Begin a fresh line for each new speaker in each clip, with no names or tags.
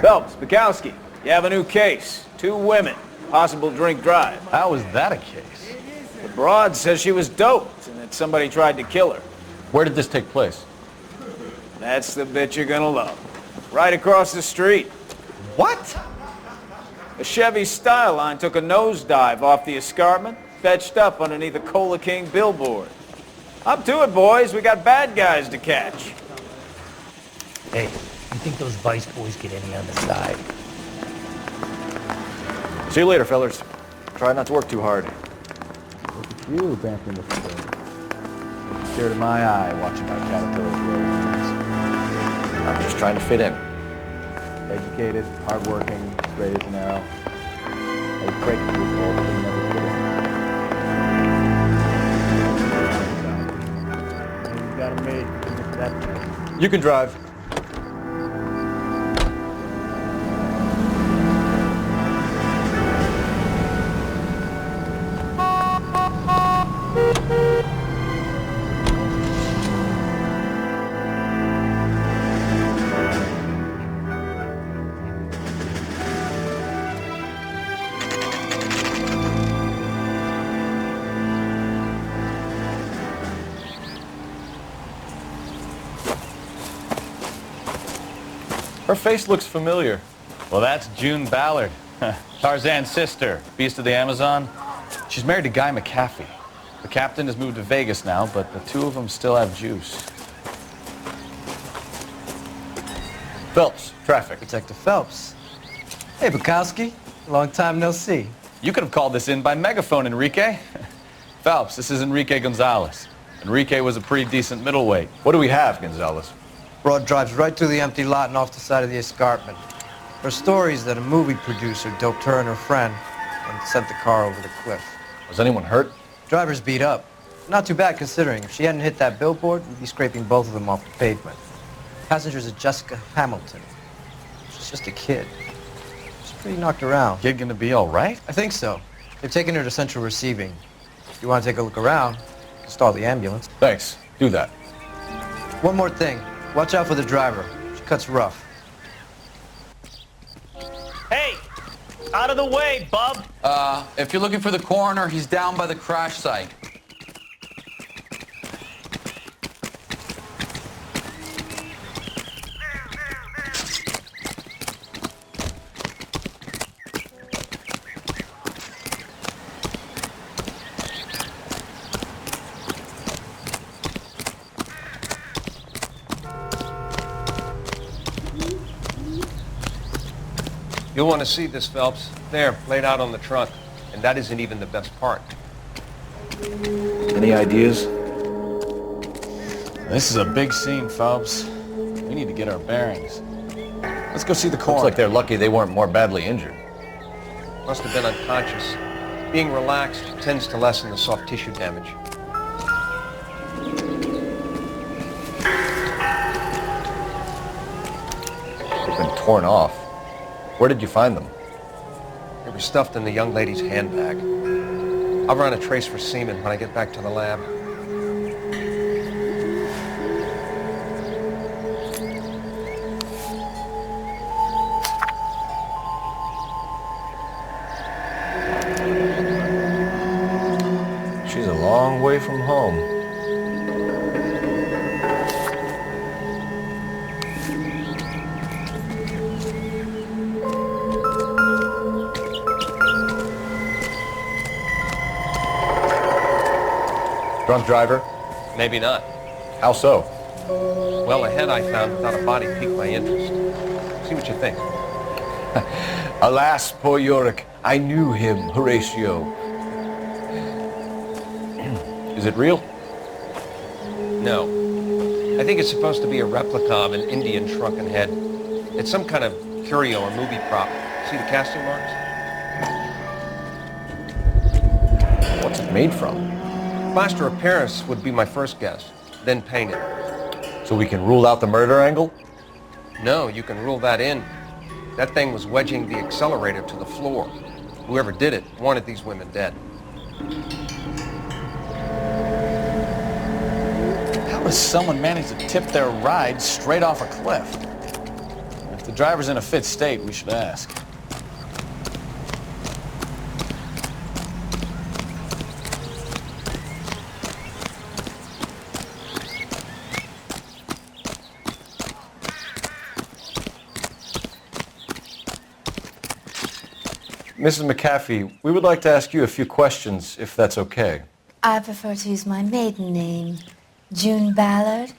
Phelps, Bukowski, you have a new case. 2 women, possible drink drive.
How is that a case?
The broad says she was doped and that somebody tried to kill her.
Where did this take place?
That's the bit you're gonna love. Right across the street.
What?
A Chevy Styline took a nosedive off the escarpment, fetched up underneath a Cola King billboard. Up to it, boys. We got bad guys to catch.
Hey, you think those Vice boys get any on the side?
See you later, fellers. Try not to work too hard.
Look at you advancing this thing. Scared of my eye watching my caterpillars roll.
I'm just trying to fit in.
Educated, hardworking, straight as an arrow. They break the rules, but they never fit in. You got them made.
You can drive. Her face looks familiar.
Well, that's June Ballard, Tarzan's sister, beast of the Amazon. She's married to Guy McAfee. The captain has moved to Vegas now, but the 2 of them still have juice.
Phelps, traffic.
Detective Phelps. Hey, Bukowski. Long time no see.
You could have called this in by megaphone, Enrique. Phelps, this is Enrique Gonzalez. Enrique was a pretty decent middleweight.
What do we have, Gonzalez?
Broad drives right through the empty lot and off the side of the escarpment. Her stories that a movie producer doped her and her friend and sent the car over the cliff.
Was anyone hurt?
Driver's beat up. Not too bad considering. If she hadn't hit that billboard, we'd be scraping both of them off the pavement. Passenger's a Jessica Hamilton. She's just a kid. She's pretty knocked around.
Kid gonna be all right?
I think so. They've taken her to central receiving. If you want to take a look around, stall the ambulance.
Thanks. Do that.
One more thing. Watch out for the driver. She cuts rough.
Hey! Out of the way, bub!
If you're looking for the coroner, he's down by the crash site.
You'll want to see this, Phelps. There, laid out on the trunk. And that isn't even the best part.
Any ideas?
This is a big scene, Phelps. We need to get our bearings. Let's go see the coroner.
Looks like they're lucky they weren't more badly injured.
Must have been unconscious. Being relaxed tends to lessen the soft tissue damage.
They've been torn off. Where did you find them?
They were stuffed in the young lady's handbag. I'll run a trace for semen when I get back to the lab.
She's a long way from home. Drunk driver?
Maybe not.
How so?
Well, the head I found without a body piqued my interest. See what you think.
Alas, poor Yorick, I knew him, Horatio. Is it real?
No. I think it's supposed to be a replica of an Indian shrunken head. It's some kind of curio or movie prop. See the casting marks?
What's it made from?
Plaster of Paris would be my first guess, then painted.
So we can rule out the murder angle?
No, you can rule that in. That thing was wedging the accelerator to the floor. Whoever did it wanted these women dead.
How does someone manage to tip their ride straight off a cliff? the driver's in a fit state, we should ask. Mrs. McAfee, we would like to ask you a few questions, if that's okay.
I prefer to use my maiden name, June Ballard.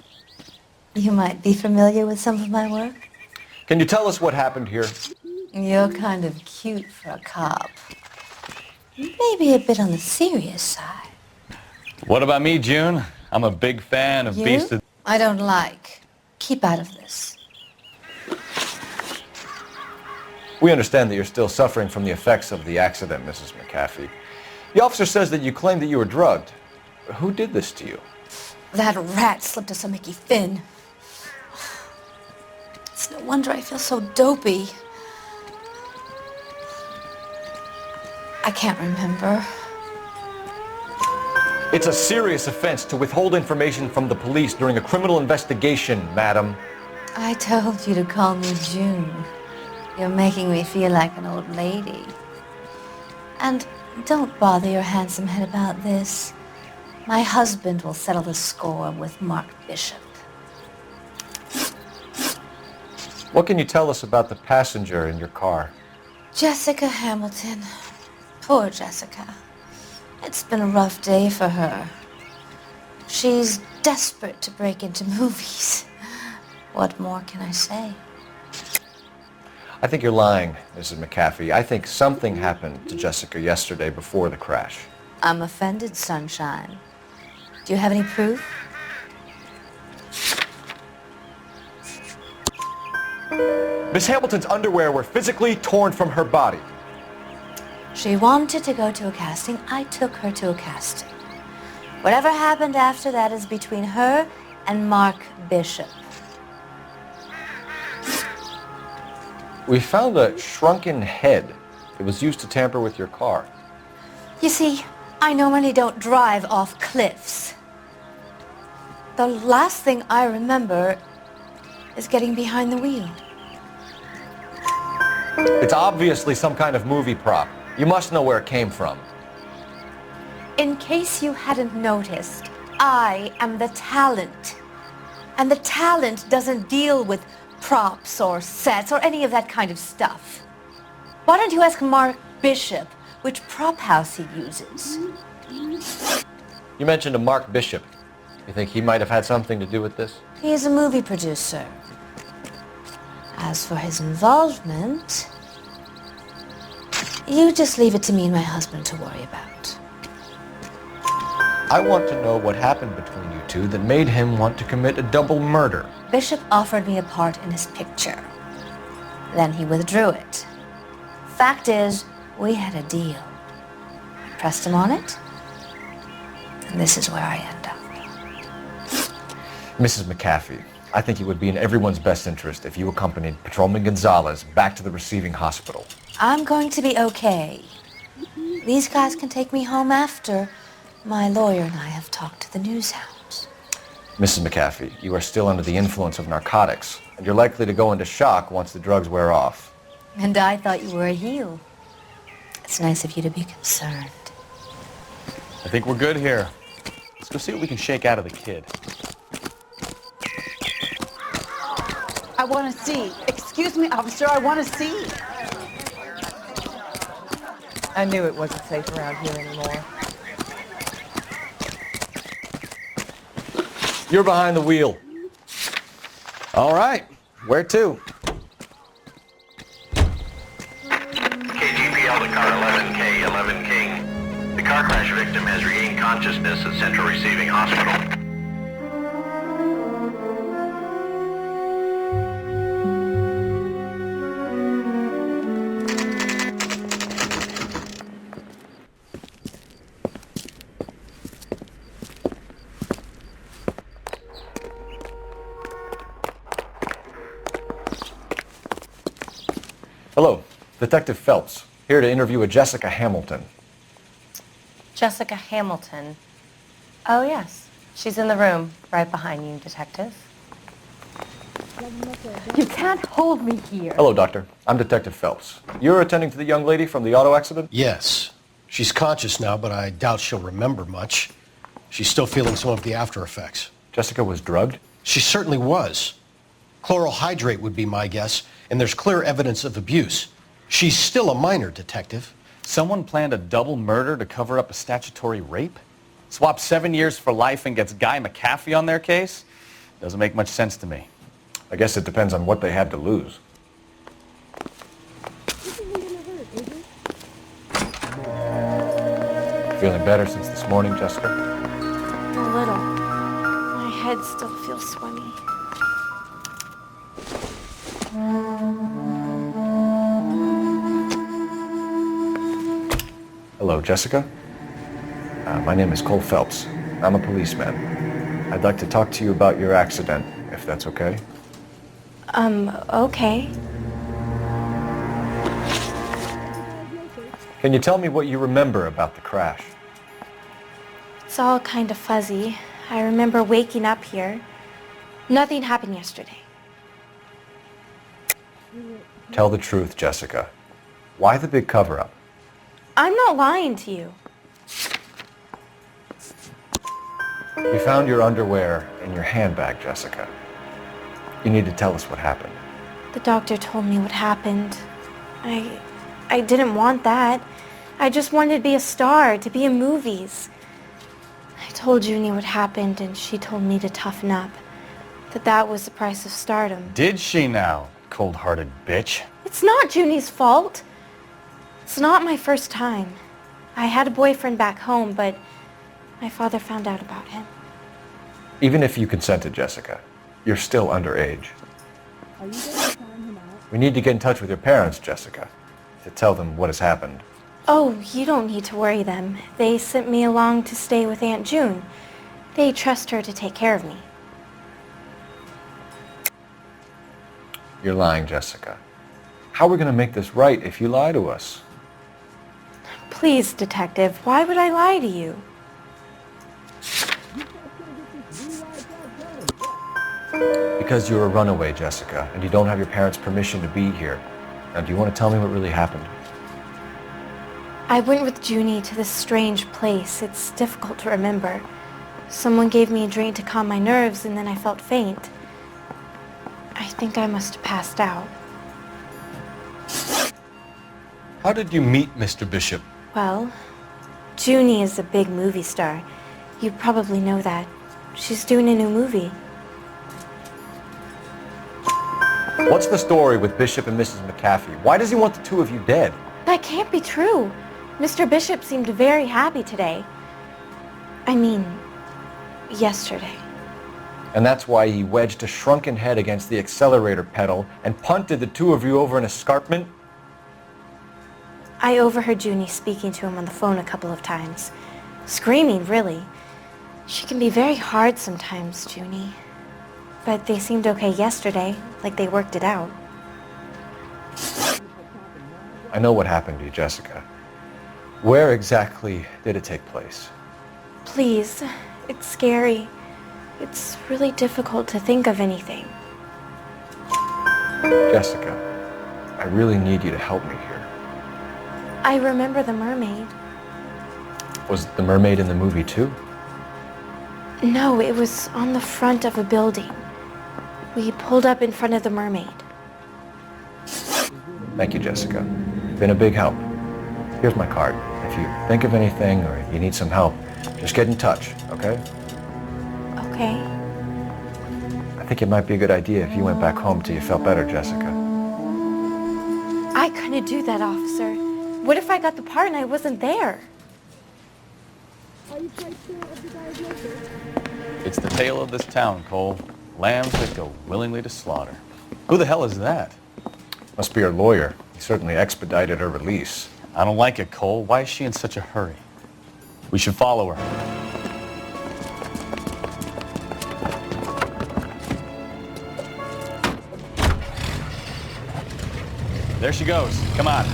You might be familiar with some of my work.
Can you tell us what happened here?
You're kind of cute for a cop. Maybe a bit on the serious side.
What about me, June? I'm a big fan of Beast of...
I don't like. Keep out of this.
We understand that you're still suffering from the effects of the accident, Mrs. McAfee. The officer says that you claimed that you were drugged. Who did this to you?
That rat slipped us a Mickey Finn. It's no wonder I feel so dopey. I can't remember.
It's a serious offense to withhold information from the police during a criminal investigation, madam.
I told you to call me June. You're making me feel like an old lady. And don't bother your handsome head about this. My husband will settle the score with Mark Bishop.
What can you tell us about the passenger in your car?
Jessica Hamilton. Poor Jessica. It's been a rough day for her. She's desperate to break into movies. What more can I say?
I think you're lying, Mrs. McAfee. I think something happened to Jessica yesterday before the crash.
I'm offended, Sunshine. Do you have any proof?
Miss Hamilton's underwear were physically torn from her body.
She wanted to go to a casting. I took her to a casting. Whatever happened after that is between her and Mark Bishop.
We found a shrunken head. It was used to tamper with your car.
You see, I normally don't drive off cliffs. The last thing I remember is getting behind the wheel.
It's obviously some kind of movie prop. You must know where it came from.
In case you hadn't noticed, I am the talent. And the talent doesn't deal with props or sets or any of that kind of stuff. Why don't you ask Mark Bishop which prop house he uses?
You mentioned a Mark Bishop. You think he might have had something to do with this?
He is a movie producer. As for his involvement, you just leave it to me and my husband to worry about.
I want to know what happened between you two that made him want to commit a double murder.
Bishop offered me a part in his picture. Then he withdrew it. Fact is, we had a deal. I pressed him on it, and this is where I end up.
Mrs. McAfee, I think it would be in everyone's best interest if you accompanied Patrolman Gonzalez back to the receiving hospital.
I'm going to be okay. These guys can take me home after my lawyer and I have talked to the news hounds.
Mrs. McAfee, you are still under the influence of narcotics, and you're likely to go into shock once the drugs wear off.
And I thought you were a heel. It's nice of you to be concerned.
I think we're good here. Let's go see what we can shake out of the kid.
I want to see. Excuse me, officer, I want to see.
I knew it wasn't safe around here anymore.
You're behind the wheel.
All right. Where to?
KGPL to car 11K, 11 King. The car crash victim has regained consciousness at Central Receiving Hospital.
Hello, Detective Phelps, here to interview a Jessica Hamilton.
Jessica Hamilton. Oh, yes. She's in the room, right behind you, Detective.
You can't hold me here.
Hello, Doctor. I'm Detective Phelps. You're attending to the young lady from the auto accident?
Yes. She's conscious now, but I doubt she'll remember much. She's still feeling some of the after effects.
Jessica was drugged?
She certainly was. Chloral hydrate would be my guess, and there's clear evidence of abuse. She's still a minor, Detective.
Someone planned a double murder to cover up a statutory rape? Swap 7 years for life and gets Guy McAfee on their case? Doesn't make much sense to me.
I guess it depends on what they had to lose. Feeling better since this morning, Jessica?
A little. My head still feels swimmy.
Hello, Jessica. My name is Cole Phelps. I'm a policeman. I'd like to talk to you about your accident, if that's okay.
Okay.
Can you tell me what you remember about the crash?
It's all kind of fuzzy. I remember waking up here. Nothing happened yesterday.
Tell the truth, Jessica. Why the big cover-up?
I'm not lying to you.
We found your underwear in your handbag, Jessica. You need to tell us what happened.
The doctor told me what happened. I didn't want that. I just wanted to be a star, to be in movies. I told Junie what happened, and she told me to toughen up. That was the price of stardom.
Did she now, cold-hearted bitch?
It's not Junie's fault. It's not my first time. I had a boyfriend back home, but my father found out about him.
Even if you consented, Jessica, you're still underage. We need to get in touch with your parents, Jessica, to tell them what has happened.
Oh, you don't need to worry them. They sent me along to stay with Aunt June. They trust her to take care of me.
You're lying, Jessica. How are we going to make this right if you lie to us?
Please, Detective, why would I lie to you?
Because you're a runaway, Jessica, and you don't have your parents' permission to be here. Now, do you want to tell me what really happened?
I went with Junie to this strange place. It's difficult to remember. Someone gave me a drink to calm my nerves, and then I felt faint. I think I must have passed out.
How did you meet Mr. Bishop?
Well, Junie is a big movie star. You probably know that. She's doing a new movie.
What's the story with Bishop and Mrs. McAfee? Why does he want the two of you dead?
That can't be true. Mr. Bishop seemed very happy today. I mean, yesterday.
And that's why he wedged a shrunken head against the accelerator pedal and punted the two of you over an escarpment?
I overheard Junie speaking to him on the phone a couple of times. Screaming, really. She can be very hard sometimes, Junie. But they seemed okay yesterday, like they worked it out.
I know what happened to you, Jessica. Where exactly did it take place?
Please, it's scary. It's really difficult to think of anything.
Jessica, I really need you to help me here.
I remember the mermaid.
Was the mermaid in the movie too?
No, it was on the front of a building. We pulled up in front of the mermaid.
Thank you, Jessica. Been a big help. Here's my card. If you think of anything or you need some help, just get in touch, okay?
Okay.
I think it might be a good idea if you went back home till you felt better, Jessica.
I couldn't do that, officer. What if I got the part and I wasn't there?
It's the tale of this town, Cole. Lambs that go willingly to slaughter. Who the hell is that?
Must be her lawyer. He certainly expedited her release.
I don't like it, Cole. Why is she in such a hurry? We should follow her. There she goes. Come on.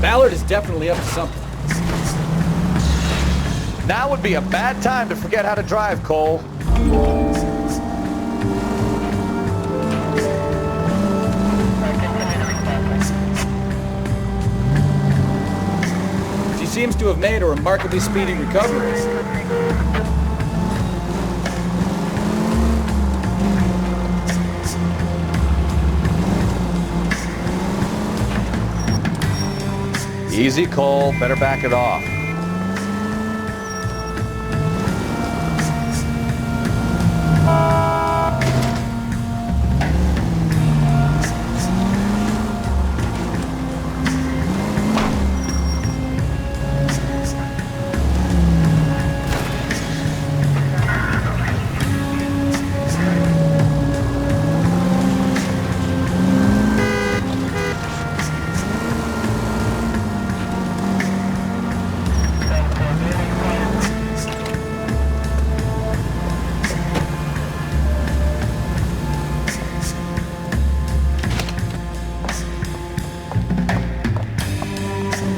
Ballard is definitely up to something.
Now would be a bad time to forget how to drive, Cole.
She seems to have made a remarkably speedy recovery.
Easy, Cole. Better back it off.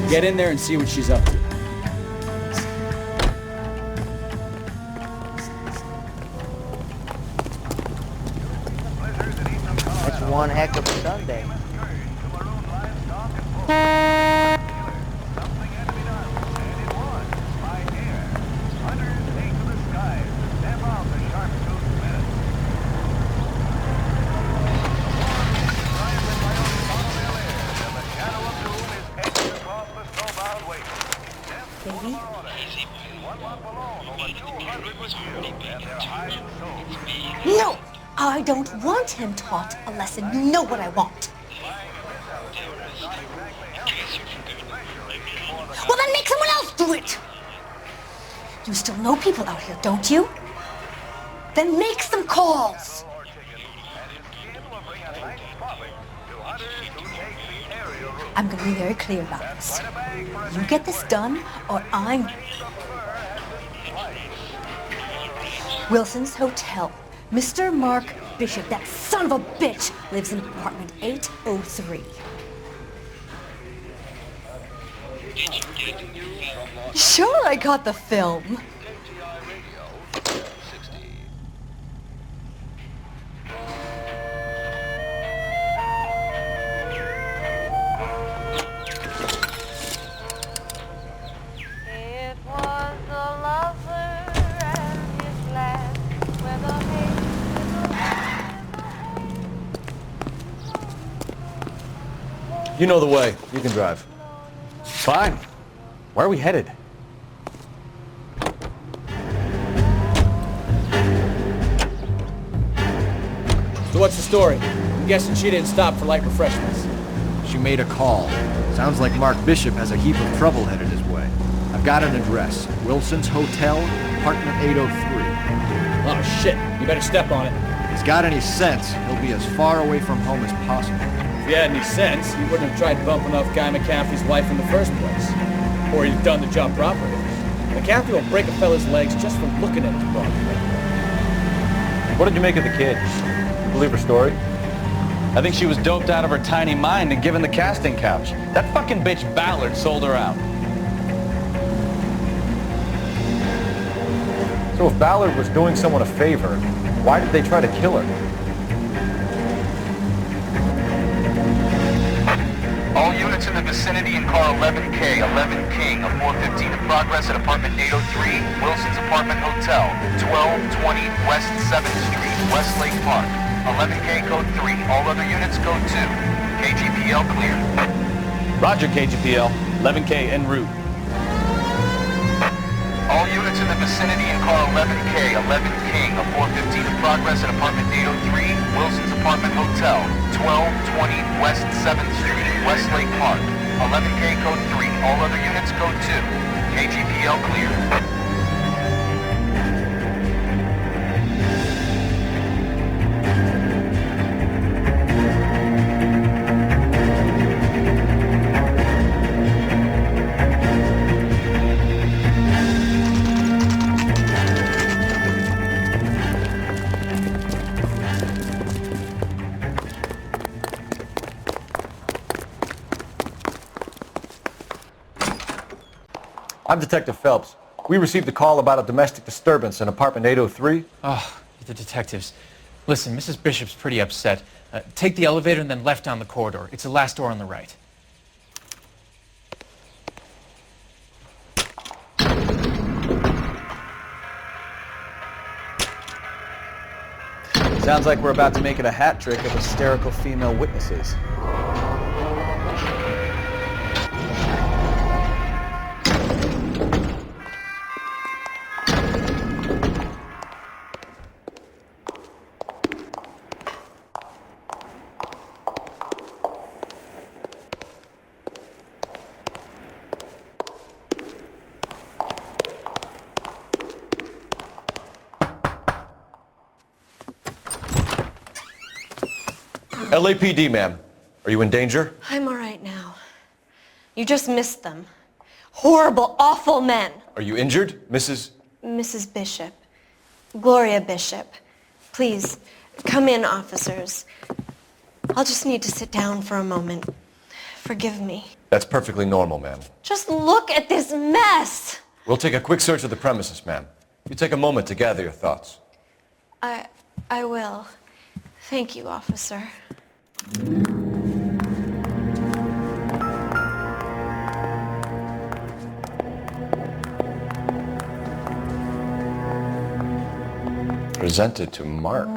Get in there and see what she's up to.
That's one heck of a Sunday.
No, I don't want him taught a lesson. You know what I want. Well, then make someone else do it. You still know people out here, don't you? Then make some calls. I'm going to be very clear about this. You get this done, or I'm... Wilson's Hotel. Mr. Mark Bishop, that son of a bitch, lives in apartment 803. Sure, I got the film.
You know the way. You can drive.
Fine. Where are we headed?
So what's the story? I'm guessing she didn't stop for light refreshments.
She made a call. Sounds like Mark Bishop has a heap of trouble headed his way. I've got an address. Wilson's Hotel, apartment 803.
Oh, shit. You better step on it.
If he's got any sense, he'll be as far away from home as possible.
If he had any sense, he wouldn't have tried bumping off Guy McCaffrey's wife in the first place. Or he'd done the job properly. McCaffrey will break a fella's legs just from looking at his body.
What did you make of the kid? You believe her story?
I think she was doped out of her tiny mind and given the casting couch. That fucking bitch Ballard sold her out.
So if Ballard was doing someone a favor, why did they try to kill her?
All units in the vicinity in car 11K, 11 King, a 415 in progress at apartment 803, Wilson's Apartment Hotel, 1220 West 7th Street, Westlake Park. 11K code 3, all other units code 2. KGPL clear.
Roger, KGPL. 11K en route.
All units in the vicinity in car 11K, 11 King, a 415 in progress at apartment 803, Wilson's Apartment Hotel, 1220 West 7th Street, Westlake Park. 11K code 3, all other units code 2. KGPL clear.
I'm Detective Phelps. We received a call about a domestic disturbance in apartment 803.
Oh, the detectives. Listen, Mrs. Bishop's pretty upset. Take the elevator and then left down the corridor. It's the last door on the right.
Sounds like we're about to make it a hat trick of hysterical female witnesses.
LAPD, ma'am. Are you in danger?
I'm all right now. You just missed them. Horrible, awful men.
Are you injured, Mrs.?
Mrs. Bishop. Gloria Bishop. Please, come in, officers. I'll just need to sit down for a moment. Forgive me.
That's perfectly normal, ma'am.
Just look at this mess!
We'll take a quick search of the premises, ma'am. You take a moment to gather your thoughts.
I will. Thank you, officer.
Presented to Mark.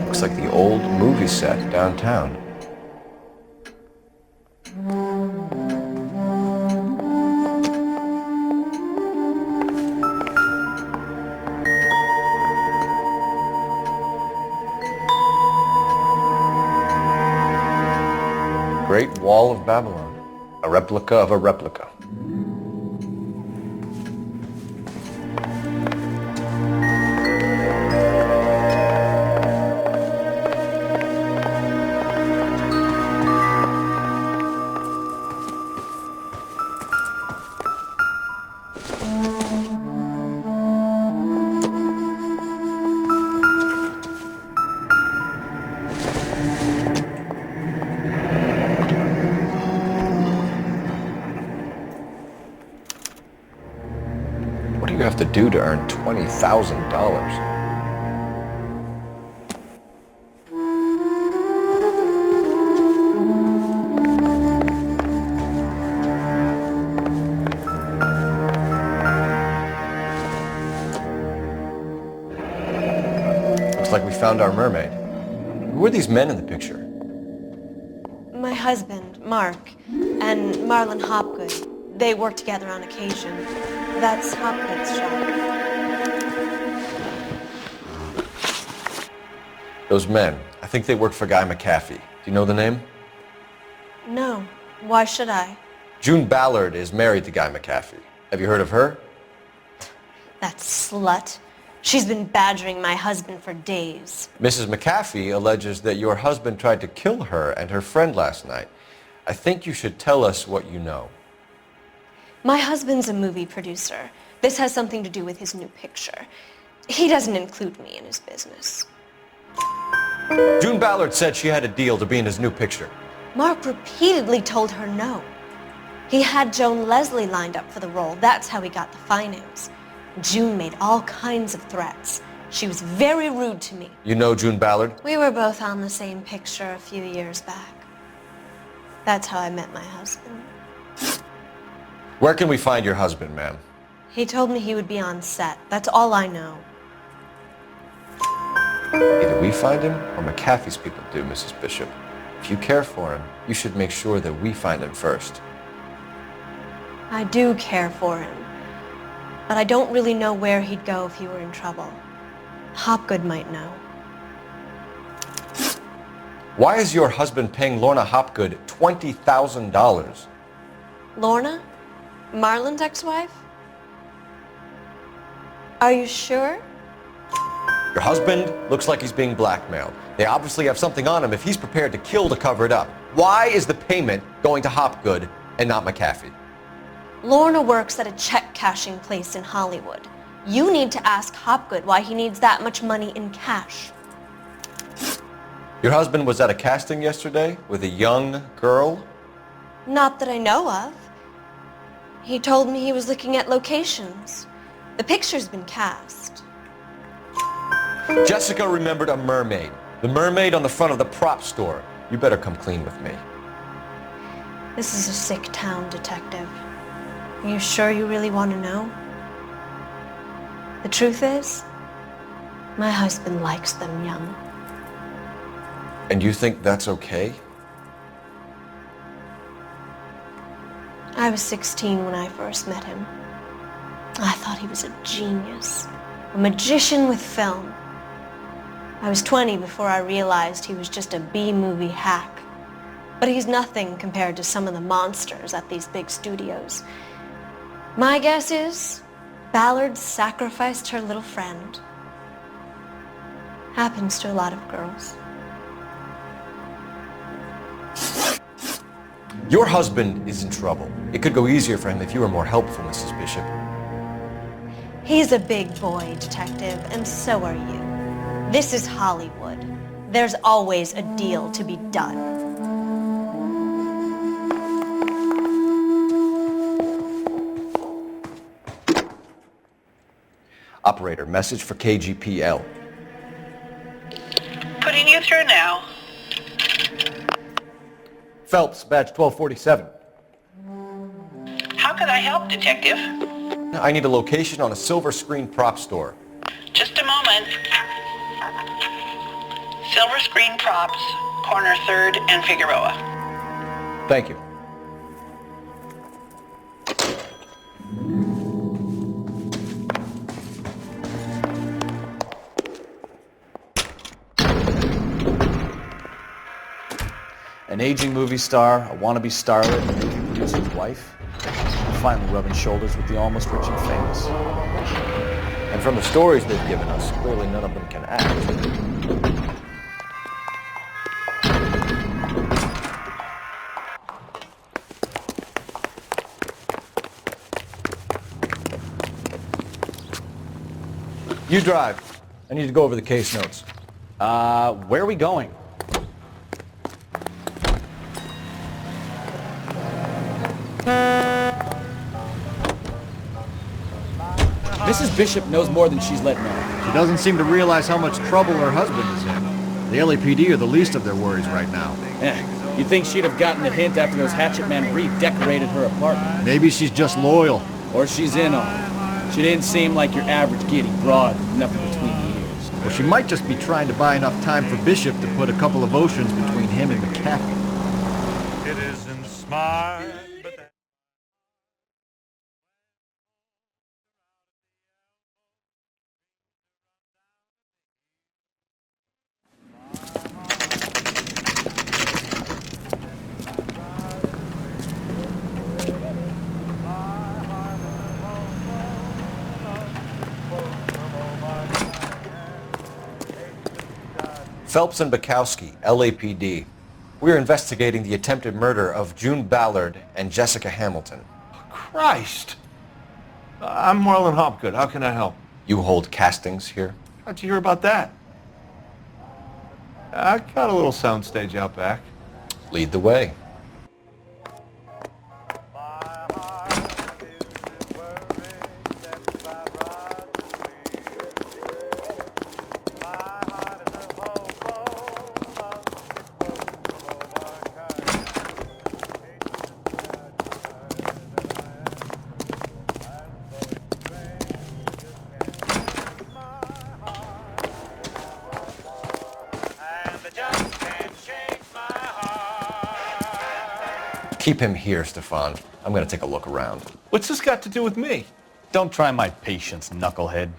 Looks like the old movie set downtown. Great Wall of Babylon, a replica of a replica. What do you have to do to earn $20,000? Looks like we found our mermaid. Who are these men in the picture?
My husband, Mark, and Marlon Hopgood. They work together on occasion. That's Hopgood's shop.
Those men, I think they work for Guy McAfee. Do you know the name?
No. Why should I?
June Ballard is married to Guy McAfee. Have you heard of her?
That slut. She's been badgering my husband for days.
Mrs. McAfee alleges that your husband tried to kill her and her friend last night. I think you should tell us what you know.
My husband's a movie producer. This has something to do with his new picture. He doesn't include me in his business.
June Ballard said she had a deal to be in his new picture.
Mark repeatedly told her no. He had Joan Leslie lined up for the role. That's how he got the finance. June made all kinds of threats. She was very rude to me.
You know June Ballard?
We were both on the same picture a few years back. That's how I met my husband.
Where can we find your husband, ma'am?
He told me he would be on set. That's all I know.
Either we find him or McAfee's people do, Mrs. Bishop. If you care for him, you should make sure that we find him first.
I do care for him. But I don't really know where he'd go if he were in trouble. Hopgood might know.
Why is your husband paying Lorna Hopgood $20,000?
Lorna? Marlon's ex-wife? Are you sure?
Your husband looks like he's being blackmailed. They obviously have something on him if he's prepared to kill to cover it up. Why is the payment going to Hopgood and not McAfee?
Lorna works at a check-cashing place in Hollywood. You need to ask Hopgood why he needs that much money in cash.
Your husband was at a casting yesterday with a young girl?
Not that I know of. He told me he was looking at locations. The picture's been cast.
Jessica remembered a mermaid. The mermaid on the front of the prop store. You better come clean with me.
This is a sick town, Detective. Are you sure you really want to know? The truth is, my husband likes them young.
And you think that's okay?
I was 16 when I first met him. I thought he was a genius, a magician with film. I was 20 before I realized he was just a B-movie hack. But he's nothing compared to some of the monsters at these big studios. My guess is Ballard sacrificed her little friend. Happens to a lot of girls.
Your husband is in trouble. It could go easier for him if you were more helpful, Mrs. Bishop.
He's a big boy, Detective, and so are you. This is Hollywood. There's always a deal to be done.
Operator, message for KGPL.
Putting you through now.
Phelps, badge 1247.
How can I help, Detective?
I need a location on a silver screen prop store.
Just a moment. Silver screen props, corner 3rd and Figueroa.
Thank you.
An aging movie star, a wannabe starlet, and a movie producer's wife. Finally rubbing shoulders with the almost rich and famous.
And from the stories they've given us, clearly none of them can act. You drive. I need to go over the case notes.
Where are we going?
Mrs. Bishop knows more than she's letting on.
She doesn't seem to realize how much trouble her husband is in. The LAPD are the least of their worries right now.
You'd think she'd have gotten a hint after those hatchet men redecorated her apartment.
Maybe she's just loyal.
Or she's in on it. She didn't seem like your average giddy broad with nothing between the ears.
Or she might just be trying to buy enough time for Bishop to put a couple of oceans between him and McCaffrey.
It isn't smart.
Phelps and Bukowski, LAPD. We're investigating the attempted murder of June Ballard and Jessica Hamilton.
Christ! I'm Marlon Hopgood. How can I help?
You hold castings here?
How'd you hear about that? I got a little soundstage out back.
Lead the way. Keep him here, Stefan. I'm going to take a look around.
What's this got to do with me?
Don't try my patience, knucklehead.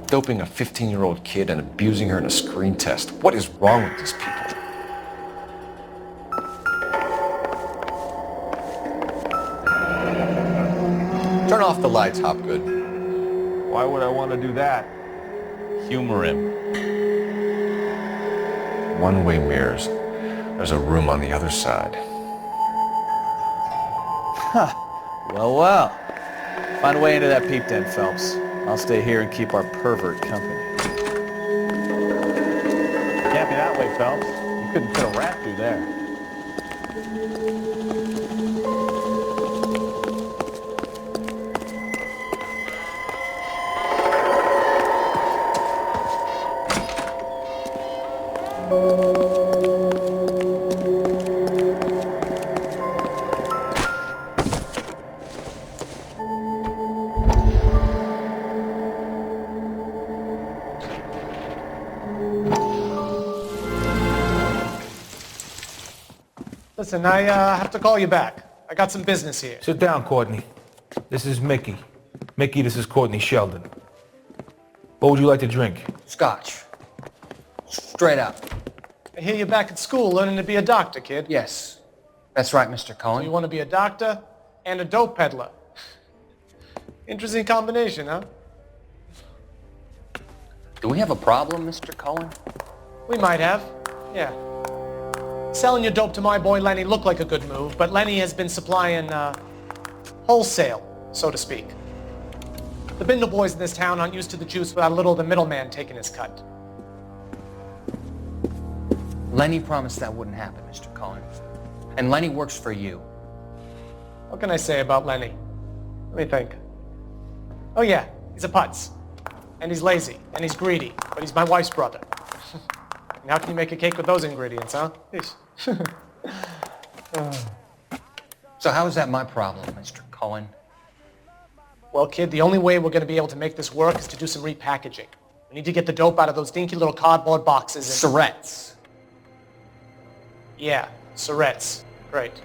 Doping a 15-year-old kid and abusing her in a screen test. What is wrong with these people? Turn off the lights, Hopgood.
Why would I want to do that?
Humor him.
One-way mirrors. There's a room on the other side.
Huh. Well. Find a way into that peep den, Phelps. I'll stay here and keep our pervert company.
Can't be that way, Phelps. You couldn't fit a rat through there.
Listen, I have to call you back. I got some business here.
Sit down, Courtney. This is Mickey. Mickey, this is Courtney Sheldon. What would you like to drink?
Scotch. Straight up.
I hear you're back at school learning to be a doctor, kid.
Yes. That's right, Mr. Cohen.
So you want to be a doctor and a dope peddler. Interesting combination, huh?
Do we have a problem, Mr. Cohen?
We might have. Yeah. Selling your dope to my boy Lenny looked like a good move, but Lenny has been supplying, wholesale, so to speak. The Bindle boys in this town aren't used to the juice without a little of the middleman taking his cut.
Lenny promised that wouldn't happen, Mr. Cohen. And Lenny works for you.
What can I say about Lenny? Let me think. Oh yeah, he's a putz. And he's lazy, and he's greedy, but he's my wife's brother. And how can you make a cake with those ingredients, huh?
So how is that my problem, Mr. Cohen?
Well, kid, the only way we're going to be able to make this work is to do some repackaging. We need to get the dope out of those dinky little cardboard boxes and...
Surrettes.
Yeah, surrettes. Great.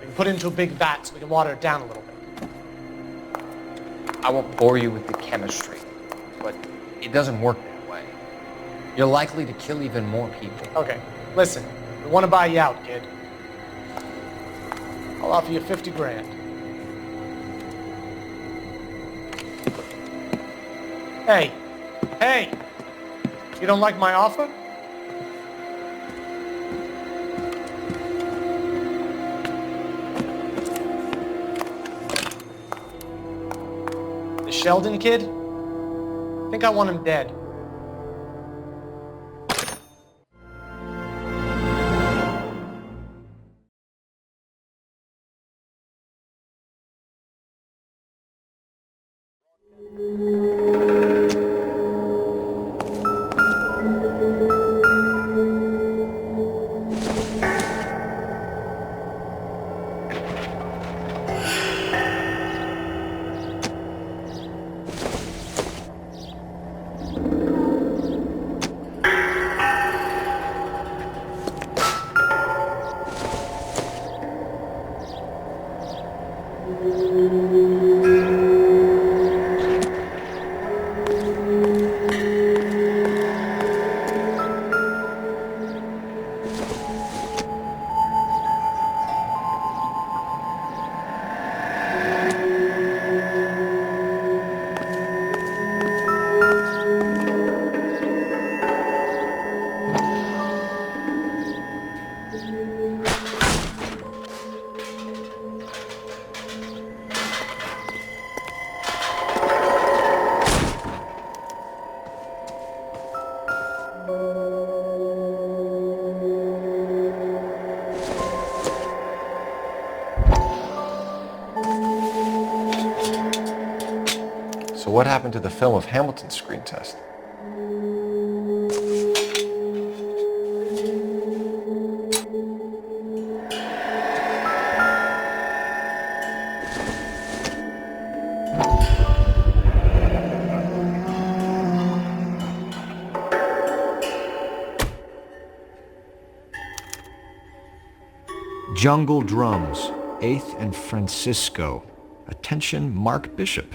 We can put it into a big vat so we can water it down a little bit.
I won't bore you with the chemistry, but it doesn't work that way. You're likely to kill even more people.
Okay, listen. We want to buy you out, kid. I'll offer you 50 grand. Hey! You don't like my offer? The Sheldon kid? I think I want him dead.
So what happened to the film of Hamilton's screen test?
Jungle Drums, 8th and Francisco. Attention, Mark Bishop.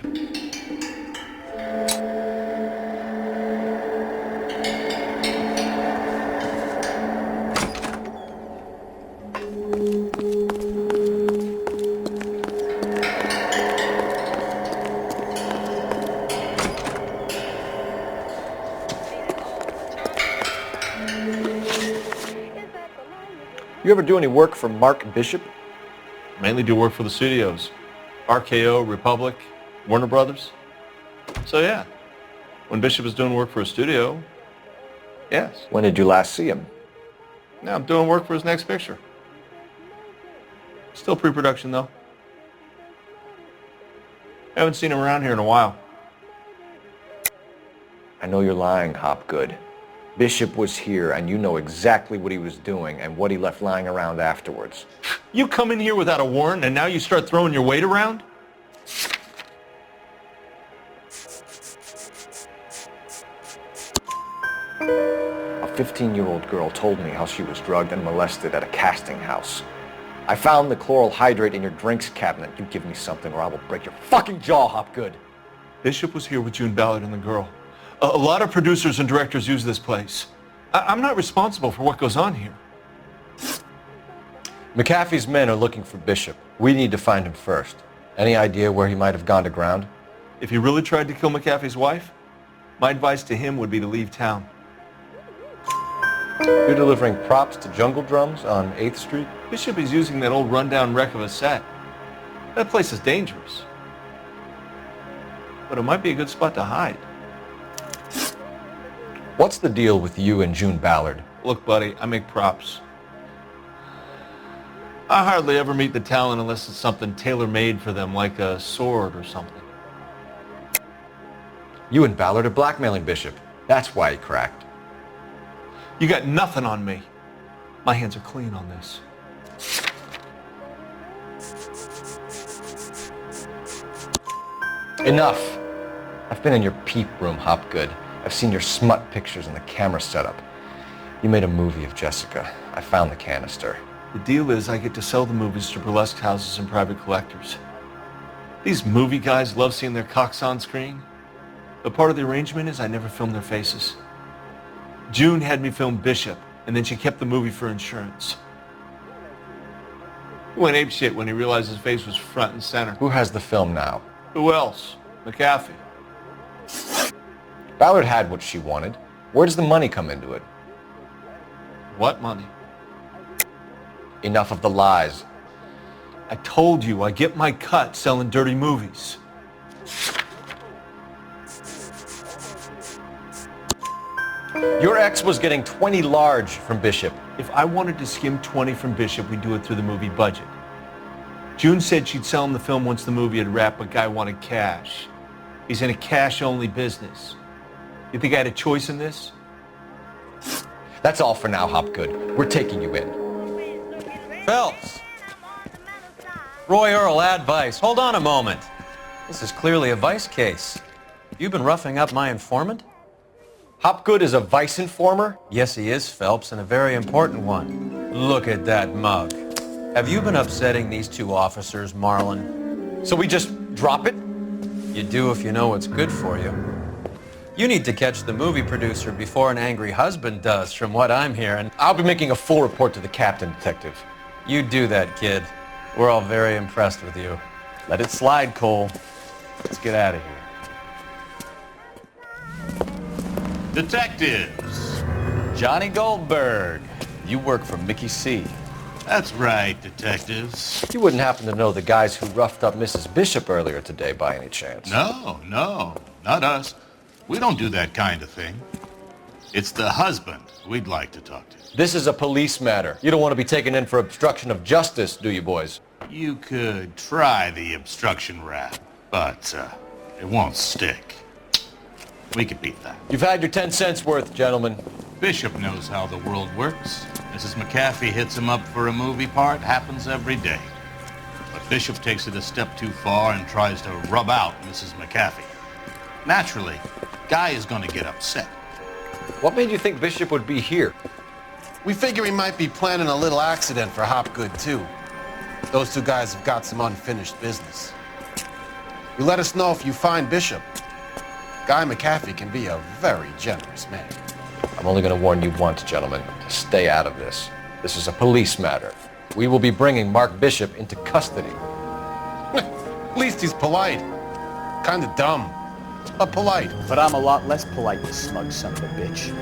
You ever do any work for Mark Bishop?
Mainly do work for the studios. RKO, Republic, Warner Brothers. So yeah, when Bishop is doing work for a studio, yes.
When did you last see him?
Now I'm doing work for his next picture. Still pre-production though. Haven't seen him around here in a while.
I know you're lying, Hopgood. Bishop was here, and you know exactly what he was doing and what he left lying around afterwards.
You come in here without a warrant, and now you start throwing your weight around?
A 15-year-old girl told me how she was drugged and molested at a casting house. I found the chloral hydrate in your drinks cabinet. You give me something or I will break your fucking jaw, Hopgood.
Bishop was here with June Ballard and the girl. A lot of producers and directors use this place. I'm not responsible for what goes on here.
McAfee's men are looking for Bishop. We need to find him first. Any idea where he might have gone to ground?
If he really tried to kill McAfee's wife, my advice to him would be to leave town.
You're delivering props to Jungle Drums on 8th Street?
Bishop is using that old rundown wreck of a set. That place is dangerous. But it might be a good spot to hide.
What's the deal with you and June Ballard?
Look, buddy, I make props. I hardly ever meet the talent unless it's something tailor-made for them, like a sword or something.
You and Ballard are blackmailing Bishop. That's why he cracked.
You got nothing on me. My hands are clean on this.
Enough. I've been in your peep room, Hopgood. I've seen your smut pictures and the camera setup. You made a movie of Jessica. I found the canister.
The deal is I get to sell the movies to burlesque houses and private collectors. These movie guys love seeing their cocks on screen. But part of the arrangement is I never film their faces. June had me film Bishop, and then she kept the movie for insurance. He went apeshit when he realized his face was front and center.
Who has the film now?
Who else? McAfee.
Ballard had what she wanted. Where does the money come into it?
What money?
Enough of the lies.
I told you I get my cut selling dirty movies.
Your ex was getting 20 large from Bishop.
If I wanted to skim 20 from Bishop, we'd do it through the movie budget. June said she'd sell him the film once the movie had wrapped, but Guy wanted cash. He's in a cash-only business. You think I had a choice in this?
That's all for now, Hopgood. We're taking you in.
Phelps! Roy Earl, ad vice. Hold on a moment. This is clearly a vice case. You've been roughing up my informant?
Hopgood is a vice informer?
Yes, he is, Phelps, and a very important one. Look at that mug. Have you been upsetting these two officers, Marlin?
So we just drop it?
You do if you know what's good for you. You need to catch the movie producer before an angry husband does, from what I'm hearing.
I'll be making a full report to the captain, Detective.
You do that, kid. We're all very impressed with you.
Let it slide, Cole. Let's get out of here.
Detectives.
Johnny Goldberg. You work for Mickey C.
That's right, detectives.
You wouldn't happen to know the guys who roughed up Mrs. Bishop earlier today by any chance?
No, not us. We don't do that kind of thing. It's the husband we'd like to talk to.
This is a police matter. You don't want to be taken in for obstruction of justice, do you, boys?
You could try the obstruction rap, but it won't stick. We could beat that.
You've had your 10 cents worth, gentlemen.
Bishop knows how the world works. Mrs. McAfee hits him up for a movie part. Happens every day. But Bishop takes it a step too far and tries to rub out Mrs. McAfee. Naturally, Guy is going to get upset.
What made you think Bishop would be here?
We figure he might be planning a little accident for Hopgood, too. Those two guys have got some unfinished business. You let us know if you find Bishop. Guy McAfee can be a very generous man.
I'm only going to warn you once, gentlemen, to stay out of this. This is a police matter. We will be bringing Mark Bishop into custody.
At least he's polite. Kind of dumb, but polite.
But I'm a lot less polite, you smug son of a bitch.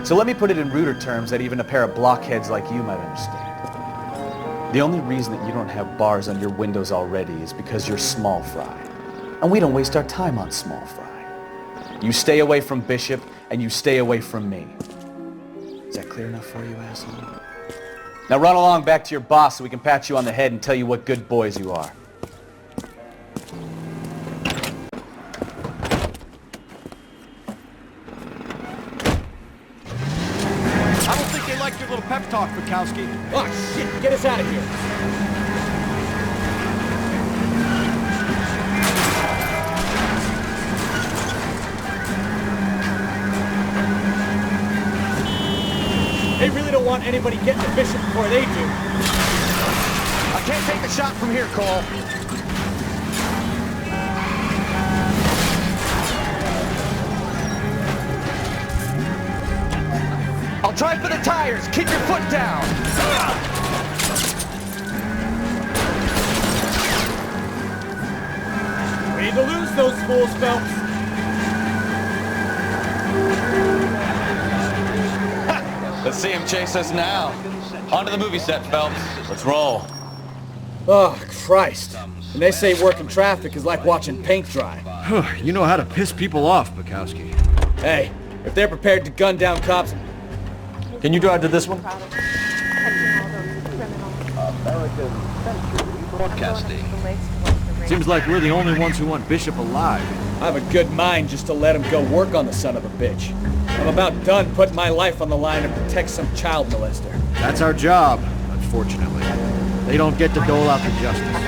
So let me put it in ruder terms that even a pair of blockheads like you might understand. The only reason that you don't have bars on your windows already is because you're small fry. And we don't waste our time on small fry. You stay away from Bishop, and you stay away from me. Is that clear enough for you, asshole? Now run along back to your boss so we can pat you on the head and tell you what good boys you are.
I don't think they liked your little pep talk, Bukowski.
Oh, shit! Get us out of here! They really don't want anybody getting to Bishop before they do.
I can't take the shot from here, Cole.
I'll try for the tires. Keep your foot down.
Way to lose those fools, Phelps.
Let's see him chase us now. On to the movie set, Phelps. Let's roll.
Oh, Christ. When they say working traffic is like watching paint dry.
You know how to piss people off, Bukowski.
Hey, if they're prepared to gun down cops...
Can you drive to this one?
Broadcasting.
Seems like we're the only ones who want Bishop alive.
I have a good mind just to let him go work on the son of a bitch. I'm about done putting my life on the line to protect some child molester.
That's our job, unfortunately. They don't get to dole out the justice.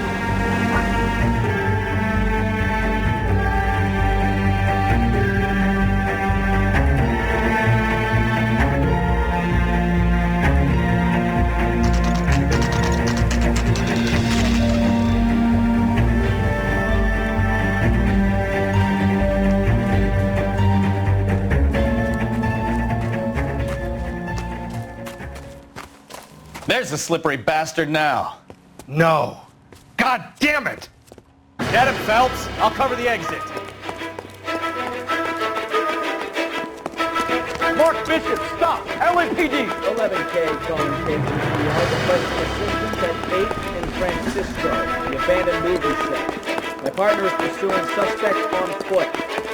There's the slippery bastard now.
No. God damn it!
Get him, Phelps. I'll cover the exit.
Mark Bishop, stop! LAPD!
11K calling KGPR. Requesting assistance at 8 in Francisco, the abandoned movie set. My partner is pursuing suspect on foot.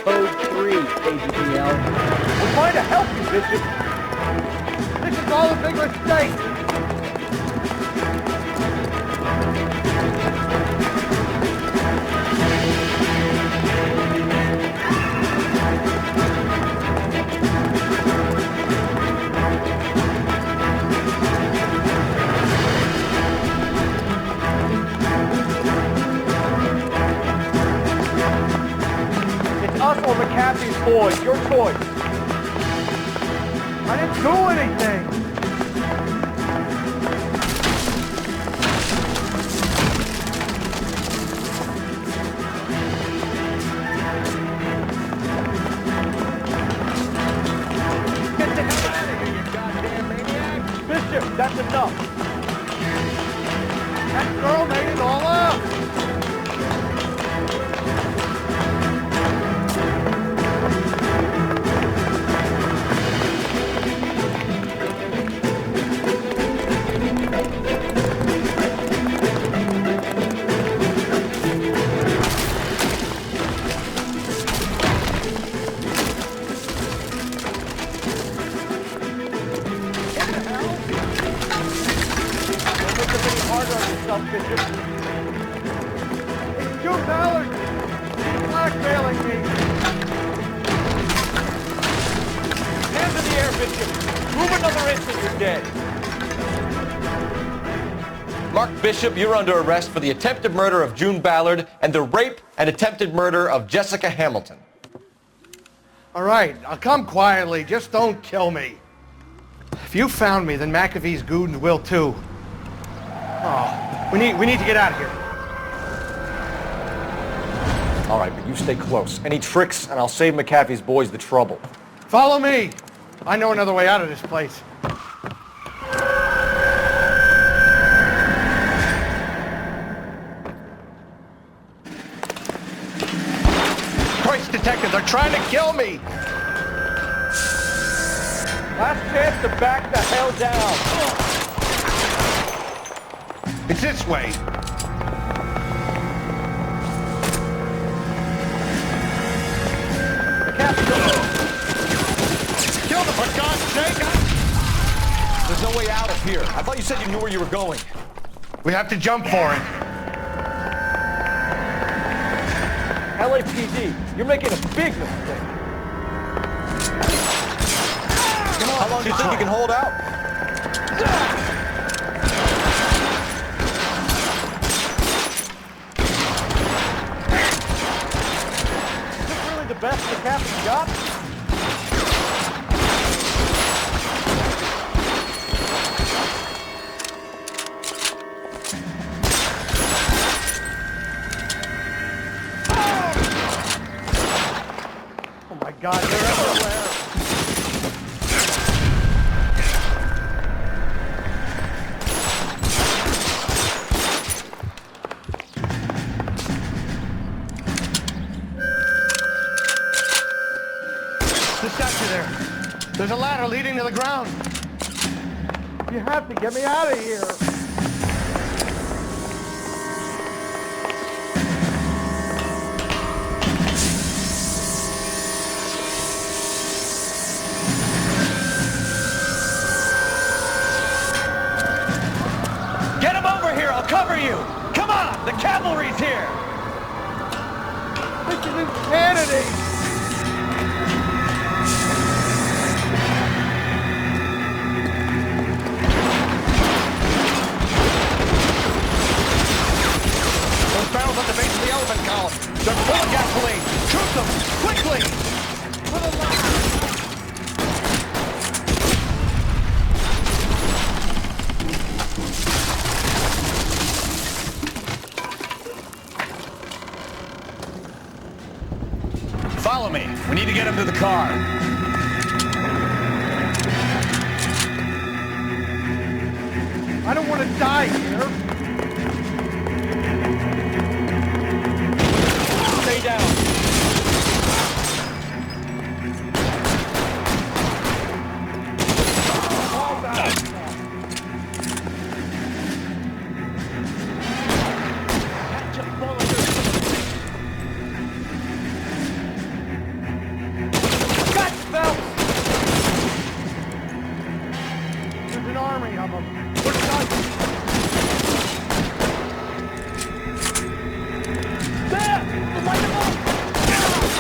Code 3, KGPL.
We're trying to help you, Bishop. This is all a big mistake. Us or McAfee's boys, your choice. I didn't do anything. Get the hell out of here, you goddamn maniac. Bishop, that's enough. That girl made it all up.
Bishop, you're under arrest for the attempted murder of June Ballard and the rape and attempted murder of Jessica Hamilton.
All right, I'll come quietly. Just don't kill me. If you found me, then McAfee's goons will too. Oh, we need to get out of here.
All right, but you stay close. Any tricks, and I'll save McAfee's boys the trouble.
Follow me. I know another way out of this place.
Christ, detective, they're trying to kill me!
Last chance to back the hell down.
It's this way.
Kill them, for God's sake! There's no way out of here. I thought you said you knew where you were going.
We have to jump for it.
LAPD, you're making a big mistake.
How long do you think you can hold out?
Is this really the best the captain's got?
Oh my God, they're everywhere. The statue there. There's a ladder leading to the ground.
You have to get me out of here.
Get him over here! I'll cover you! Come on! The cavalry's here!
This is insanity!
Those barrels at the base of the elephant column. They're full of gasoline. Shoot them! Quickly!
Follow me. We need to get him to the car.
I don't want to die here.
Stay down.
There's an army of them.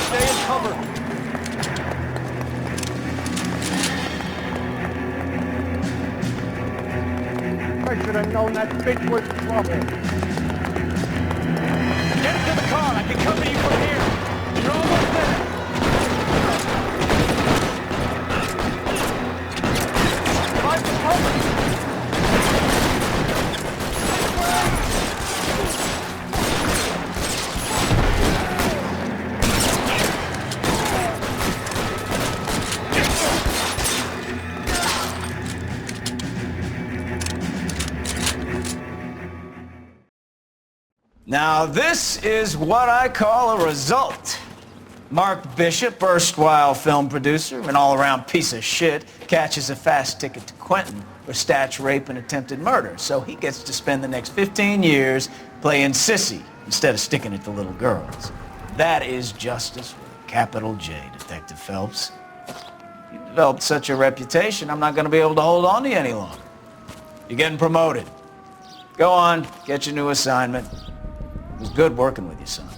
Stay in cover.
I should have known that bitch was trouble.
Get into the car. I can cover you from here. You're almost there.
Find the cover.
Now, this is what I call a result. Mark Bishop, erstwhile film producer and all-around piece of shit, catches a fast ticket to Quentin for statch rape and attempted murder, so he gets to spend the next 15 years playing sissy instead of sticking it to little girls. That is justice with a capital J, Detective Phelps. You developed such a reputation, I'm not going to be able to hold on to you any longer. You're getting promoted. Go on, get your new assignment. It was good working with you, son.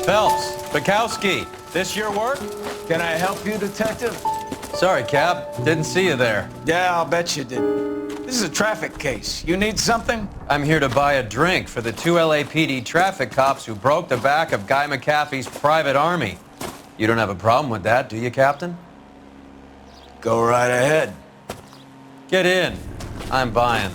Phelps, Bukowski, this your work?
Can I help you, Detective?
Sorry, Cap. Didn't see you there.
Yeah, I'll bet you did. This is a traffic case. You need something?
I'm here to buy a drink for the 2 LAPD traffic cops who broke the back of Guy McAfee's private army. You don't have a problem with that, do you, Captain?
Go right ahead.
Get in. I'm buying.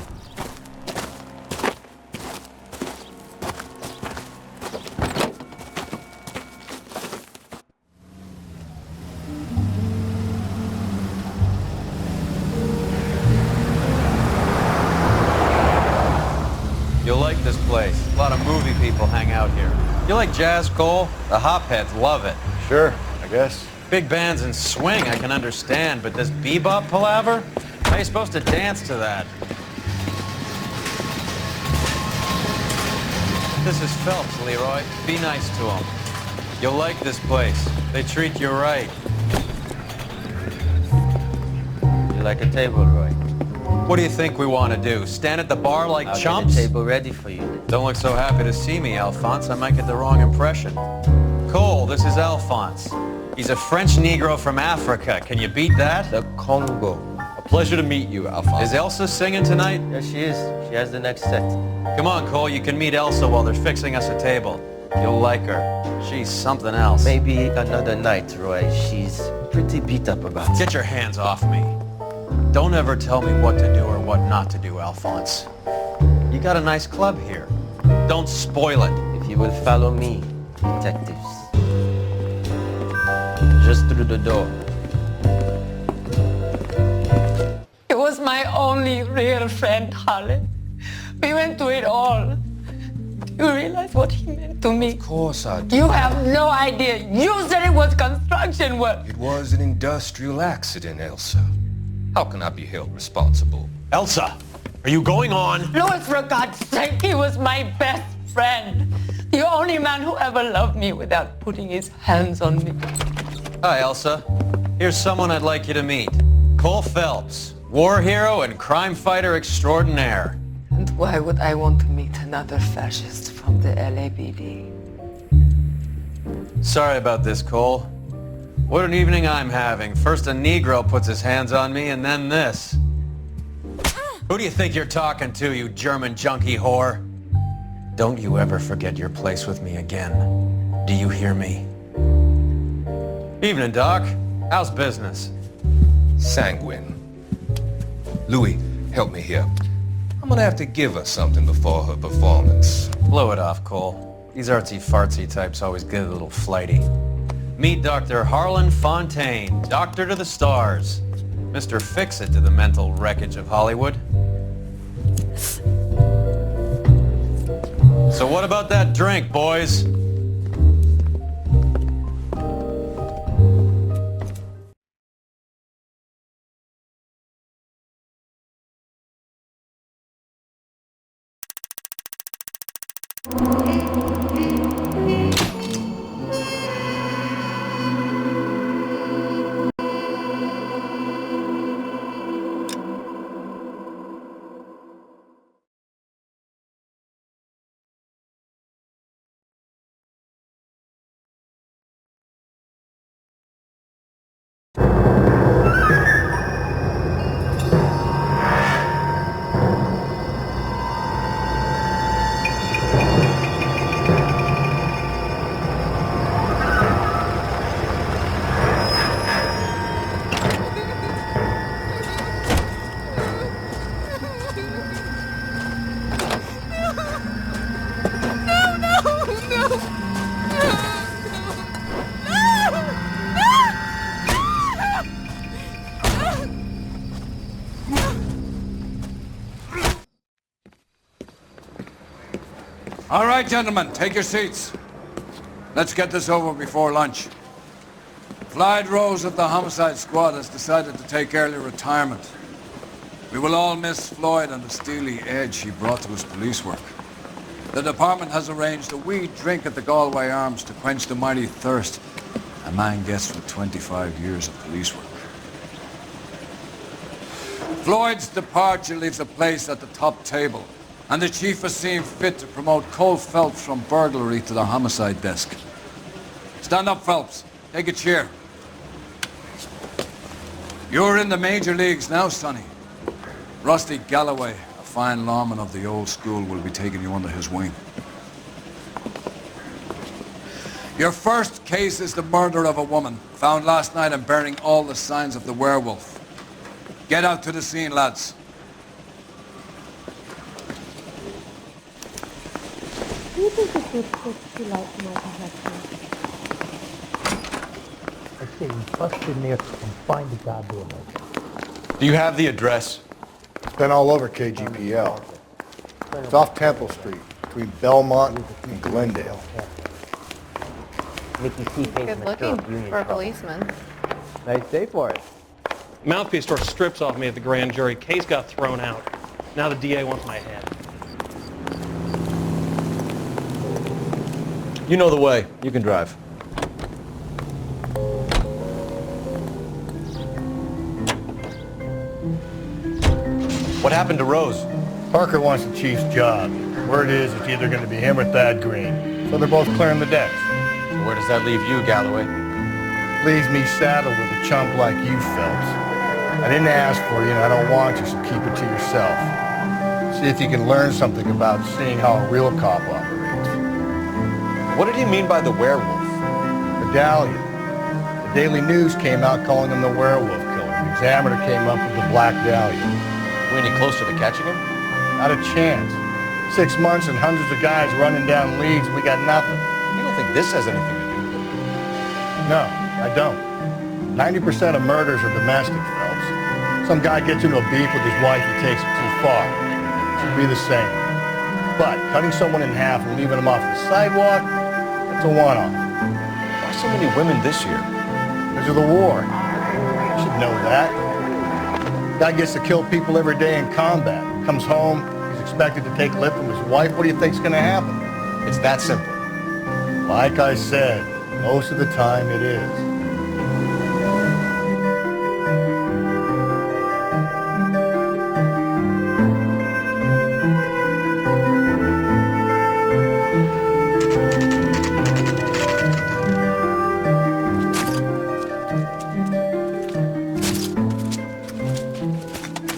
You like jazz, Cole? The hopheads love it.
Sure, I guess.
Big bands and swing I can understand, but this bebop palaver? How are you supposed to dance to that? This is Phelps, Leroy. Be nice to him. You'll like this place. They treat you right.
You like a table, Roy?
What do you think we want to do? Stand at the bar like
I'll
chumps?
get a table ready for you.
Don't look so happy to see me, Alphonse. I might get the wrong impression. Cole, this is Alphonse. He's a French Negro from Africa. Can you beat that?
The Congo.
A pleasure to meet you, Alphonse. Is Elsa singing tonight?
Yes, she is. She has the next set.
Come on, Cole. You can meet Elsa while they're fixing us a table. You'll like her. She's something else.
Maybe another night, Roy. She's pretty beat up about it.
Get your hands off me. Don't ever tell me what to do or what not to do, Alphonse. You got a nice club here. Don't spoil it.
If you will follow me, detectives. Just through the door.
He was my only real friend, Harlan. We went through it all. Do you realize what he meant to me?
Of course I do.
You have no idea. You said it was construction work.
It was an industrial accident, Elsa. How can I be held responsible?
Elsa, are you going on?
Louis, for God's sake, he was my best friend. The only man who ever loved me without putting his hands on me.
Hi, Elsa. Here's someone I'd like you to meet. Cole Phelps, war hero and crime fighter extraordinaire.
And why would I want to meet another fascist from the LAPD?
Sorry about this, Cole. What an evening I'm having. First a Negro puts his hands on me, and then this. Who do you think you're talking to, you German junkie whore? Don't you ever forget your place with me again. Do you hear me? Evening, Doc. How's business?
Sanguine. Louis, help me here. I'm gonna have to give her something before her performance.
Blow it off, Cole. These artsy-fartsy types always get a little flighty. Meet Dr. Harlan Fontaine, doctor to the stars. Mr. Fix-It to the mental wreckage of Hollywood. So what about that drink, boys?
All right, gentlemen, take your seats. Let's get this over before lunch. Clyde Rose of the Homicide Squad has decided to take early retirement. We will all miss Floyd and the steely edge he brought to his police work. The department has arranged a wee drink at the Galway Arms to quench the mighty thirst a man gets from 25 years of police work. Floyd's departure leaves a place at the top table, and the chief has seen fit to promote Cole Phelps from burglary to the homicide desk. Stand up, Phelps. Take a chair. You're in the major leagues now, Sonny. Rusty Galloway, a fine lawman of the old school, will be taking you under his wing. Your first case is the murder of a woman, found last night and bearing all the signs of the werewolf. Get out to the scene, lads.
Do you think it's good to like my connection?
I say we bust in there and find the goddamn exit.
Do you have the address?
It's been all over KGPL. It's off Temple Street, between Belmont and Glendale.
Mickey C pays
Good
in the
looking
stirrup union
for a
trouble.
policeman.
Nice day for it.
Mouthpiece tore strips off me at the grand jury. Case got thrown out. Now the DA wants my head.
You know the way. You can drive. What happened to Rose?
Parker wants the chief's job. Word is it's either going to be him or Thad Green. So they're both clearing the decks.
So where does that leave you, Galloway?
Leaves me saddled with a chump like you, Phelps. I didn't ask for you and I don't want you, so keep it to yourself. See if you can learn something about seeing how a real cop operates.
What did he mean by the werewolf?
Medallion. The Daily News came out calling him the werewolf killer. The Examiner came up with the Black Dahlia.
We any closer to catching him?
Not a chance. 6 months and hundreds of guys running down leads, we got nothing.
You don't think this has anything to do with it?
No, I don't. 90% of murders are domestic, Phelps. Some guy gets into a beef with his wife, he takes it too far. It should be the same. But cutting someone in half and leaving them off the sidewalk, that's a one-off.
Why so many women this year?
Because of the war. You should know that. Guy gets to kill people every day in combat. Comes home, he's expected to take lip from his wife. What do you think's gonna happen?
It's that simple.
Like I said, most of the time it is.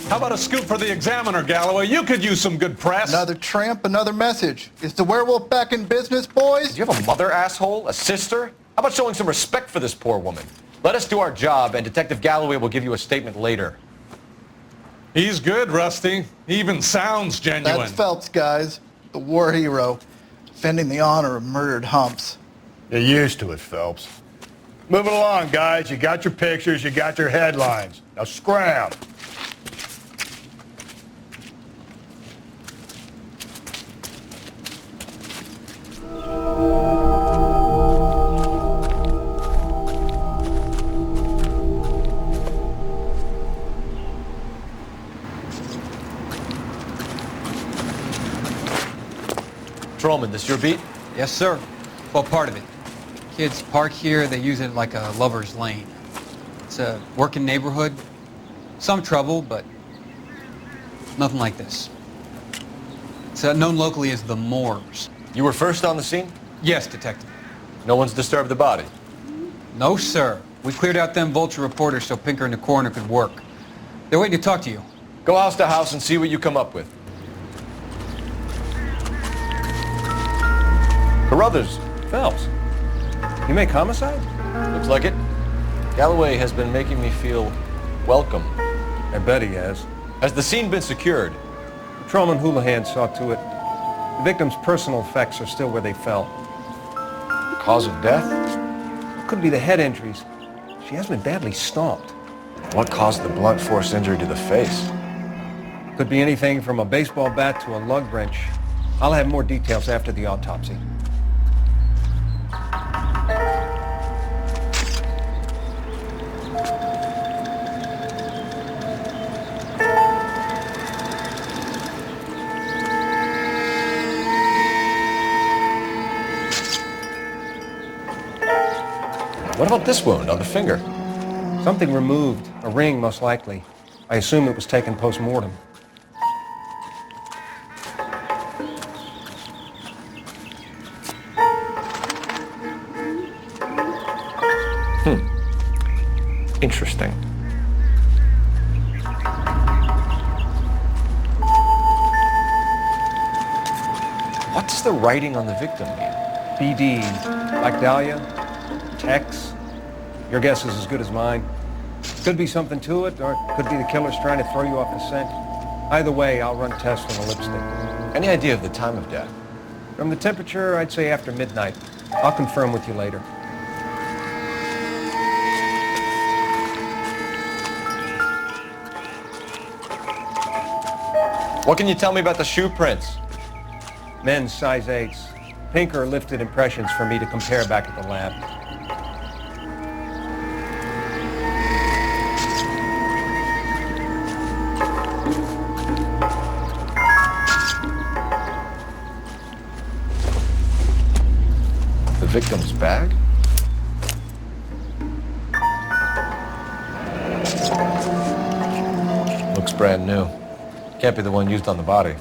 How about a scoop for the Examiner, Galloway? You could use some good press.
Another tramp, another message. Is the werewolf back in business, boys?
Do you have a mother, asshole? A sister? How about showing some respect for this poor woman? Let us do our job, and Detective Galloway will give you a statement later.
He's good, Rusty. He even sounds genuine.
That's Phelps, guys. The war hero. Defending the honor of murdered humps.
You're used to it, Phelps. Moving along, guys. You got your pictures, you got your headlines. Now scram.
Patrolman, this your beat?
Yes, sir. Well, part of it. Kids park here, they use it like a lover's lane. It's a working neighborhood. Some trouble, but nothing like this. It's known locally as the Moors.
You were first on the scene?
Yes, Detective.
No one's disturbed the body?
No, sir. We cleared out them vulture reporters so Pinker and the coroner could work. They're waiting to talk to you.
Go house to house and see what you come up with. Carruthers.
Phelps. You make homicide?
Looks like it. Galloway has been making me feel welcome.
I bet he has.
Has the scene been secured?
Patrolman Houlihan saw to it. The victim's personal effects are still where they fell.
Cause of death?
Could be the head injuries. She has been badly stomped.
What caused the blunt force injury to the face?
Could be anything from a baseball bat to a lug wrench. I'll have more details after the autopsy.
What about this wound on the finger?
Something removed. A ring, most likely. I assume it was taken post-mortem.
Interesting. What's the writing on the victim mean?
BD, Black Dahlia, X. Your guess is as good as mine. Could be something to it, or it could be the killer's trying to throw you off the scent. Either way, I'll run tests on the lipstick.
Any idea of the time of death?
From the temperature, I'd say after midnight. I'll confirm with you later.
What can you tell me about the shoe prints?
Men's size 8s. Pinker lifted impressions for me to compare back at the lab.
bag? Looks brand new. Can't be the one used on the body.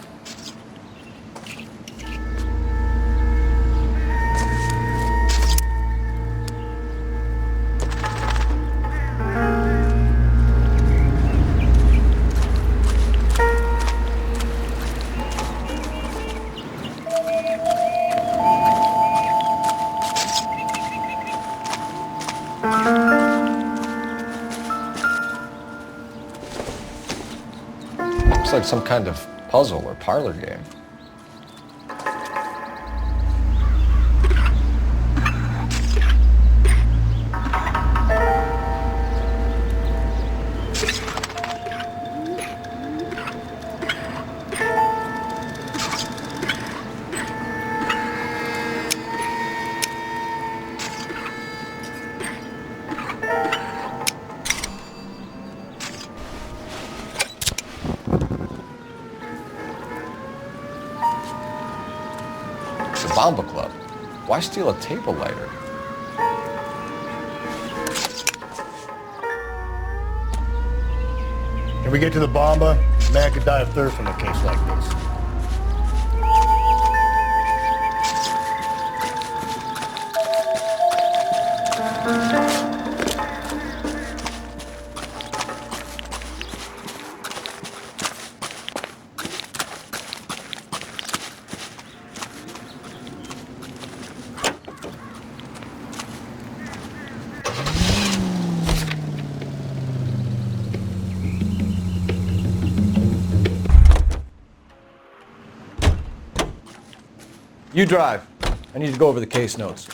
Looks like some kind of puzzle or parlor game. Bomba Club. Why steal a table lighter?
Can we get to the Bomba? A man could die of thirst from a case like this.
You drive. I need to go over the case notes.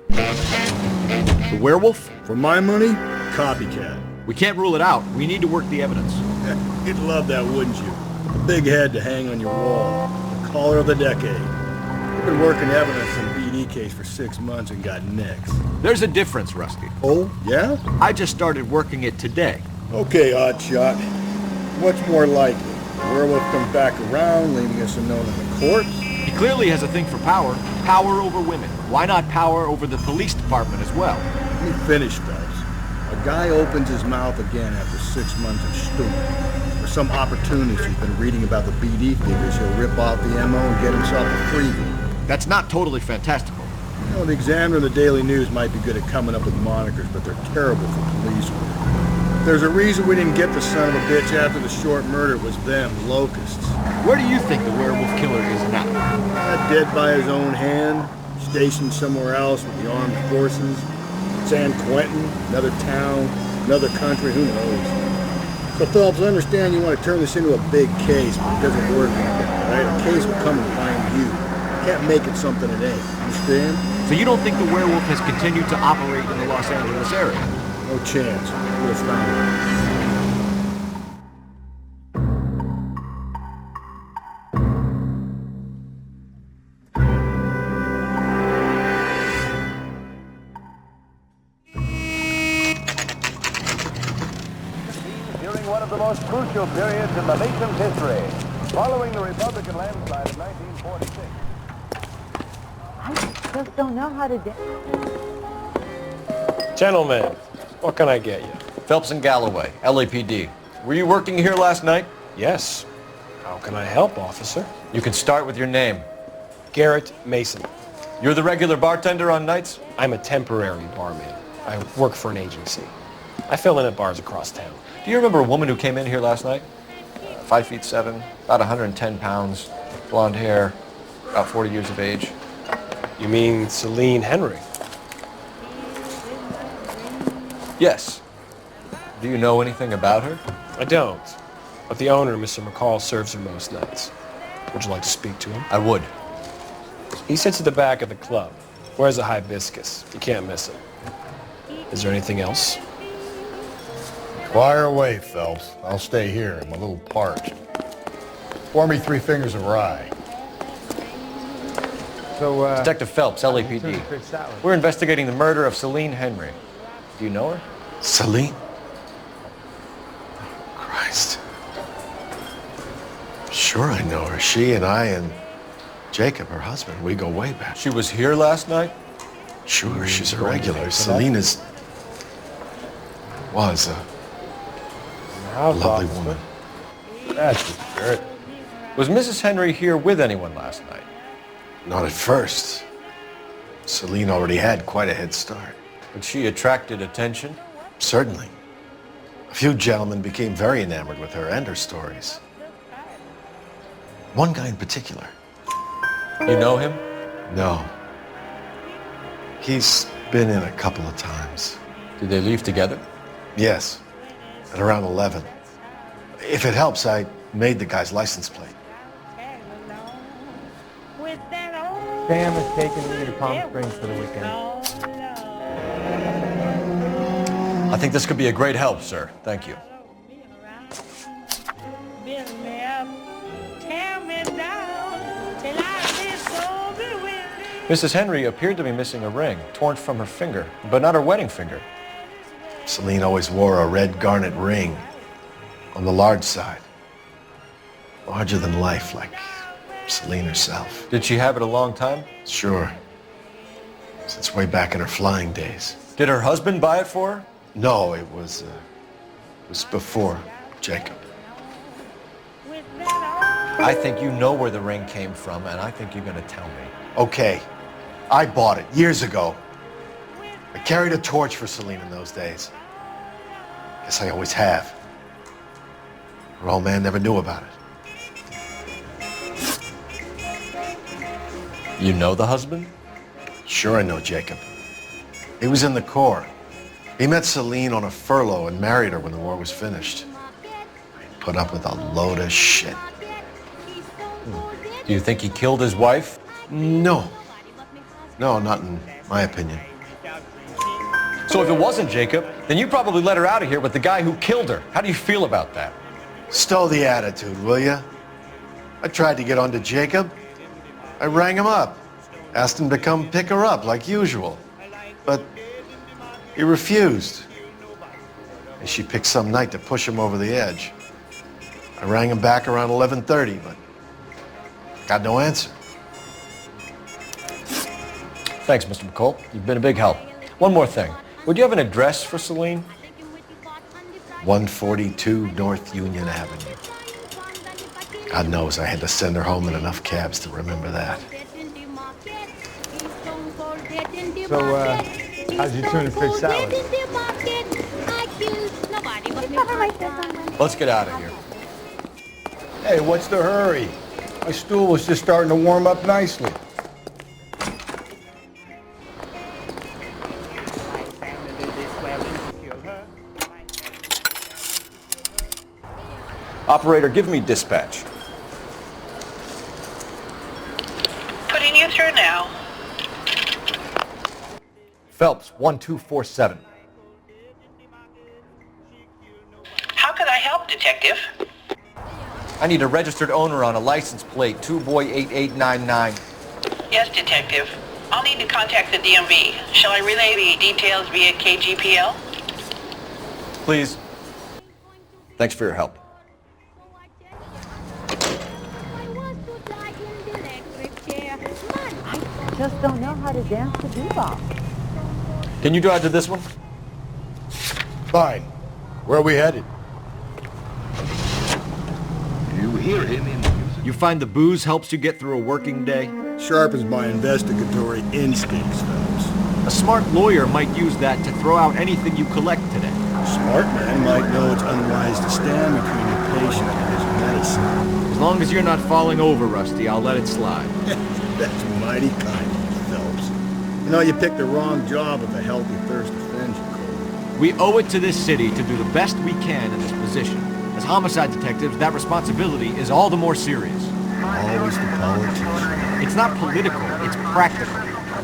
The werewolf? For my money, copycat.
We can't rule it out. We need to work the evidence.
You'd love that, wouldn't you? A big head to hang on your wall. The caller of the decade. You've been working evidence in BD case for 6 months and got nicks.
There's a difference, Rusty.
Oh, yeah?
I just started working it today.
Okay, oddshot. What's more likely? The werewolf comes back around, leaving us unknown in the court?
He clearly has a thing for power. Power over women. Why not power over the police department as well?
Let me finish, Phelps. A guy opens his mouth again after 6 months of stewing. For some opportunist who's been reading about the BD figures, he'll rip off the MO and get himself a freebie.
That's not totally fantastical.
You know, the Examiner and the Daily News might be good at coming up with monikers, but they're terrible for police work. There's a reason we didn't get the son of a bitch after the short murder. It was them, locusts.
Where do you think the werewolf killer is now?
Dead by his own hand, stationed somewhere else with the armed forces. San Quentin, another town, another country, who knows? So Phelps, I understand you want to turn this into a big case, but it doesn't work like that, right? A case will come and find you. You can't make it something it ain't, understand?
So you don't think the werewolf has continued to operate in the Los Angeles area?
No chance. We'll have found it.
During one of the most crucial periods in the nation's history, following the Republican landslide of 1946.
I just don't know how to do.
Gentlemen, what can I get you?
Phelps and Galloway, LAPD. Were you working here last night?
Yes. How can I help, officer?
You can start with your name.
Garrett Mason.
You're the regular bartender on nights?
I'm a temporary barman. I work for an agency. I fill in at bars across town.
Do you remember a woman who came in here last night? 5'7", about 110 pounds, blonde hair, about 40 years of age.
You mean Celine Henry?
Yes. Do you know anything about her?
I don't. But the owner, Mr. McCall, serves her most nights. Would you like to speak to him?
I would.
He sits at the back of the club. Wears a hibiscus. You can't miss it. Is there anything else?
Fire away, Phelps. I'll stay here. I'm a little parched. Pour me 3 fingers of rye.
So, Detective Phelps, LAPD. We're investigating the murder of Celine Henry. Do you know her?
Celine? Christ. Sure I know her. She and I and
Jacob, her husband, we go way back.
She was here last night?
Sure, she's a regular. Selena's... was a lovely woman.
That's the spirit. Was Mrs. Henry here with anyone last night?
Not at first. Selena already had quite a head start.
But she attracted attention?
Certainly. A few gentlemen became very enamored with her and her stories. One guy in particular.
You know him?
No. He's been in a couple of times.
Did they leave together?
Yes, at around 11. If it helps, I made the guy's license plate.
Sam is taking me to Palm Springs for the weekend.
I think this could be a great help, sir. Thank you. Mrs. Henry appeared to be missing a ring, torn from her finger, but not her wedding finger.
Selena always wore a red garnet ring on the large side. Larger than life, like Selena herself.
Did she have it a long time?
Sure. Since way back in her flying days.
Did her husband buy it for her?
No, it was before Jacob.
I think you know where the ring came from, and I think you're going to tell me.
Okay. I bought it years ago. I carried a torch for Selena in those days. Guess I always have. Her old man never knew about it.
You know the husband?
Sure I know Jacob. He was in the Corps. He met Celine on a furlough and married her when the war was finished. He put up with a load of shit.
Do you think he killed his wife?
No. No, not in my opinion.
So if it wasn't Jacob, then you probably let her out of here with the guy who killed her. How do you feel about that?
Stow the attitude, will ya? I tried to get onto Jacob. I rang him up, asked him to come pick her up like usual. But he refused. And she picked some night to push him over the edge. I rang him back around 11:30, but got no answer.
Thanks, Mr. McCole. You've been a big help. One more thing. Would you have an address for Celine?
142 North Union Avenue. God knows I had to send her home in enough cabs to remember that.
So, how'd you tuna fish salad?
Let's get out of here.
Hey, what's the hurry? My stool was just starting to warm up nicely.
Operator, give me dispatch.
Putting you through now.
Phelps, 1247.
How can I help, Detective?
I need a registered owner on a license plate, 2boy8899.
Yes, Detective. I'll need to contact the DMV. Shall I relay the details via KGPL?
Please. Thanks for your help.
I just don't know how to dance the bebop.
Can you drive to this one?
Fine. Where are we headed?
You hear him in the music.
You find the booze helps you get through a working day?
Sharpens my investigatory instincts, Phelps.
A smart lawyer might use that to throw out anything you collect today.
A smart man might know it's unwise to stand between the patient and his medicine.
As long as you're not falling over, Rusty, I'll let it slide.
That's mighty kind of you, Phelps. You know, you picked the wrong job if a healthy thirst offends you, Cole.
We owe it to this city to do the best we can in this position. As homicide detectives, that responsibility is all the more serious.
Always the politician.
It's not political, it's practical.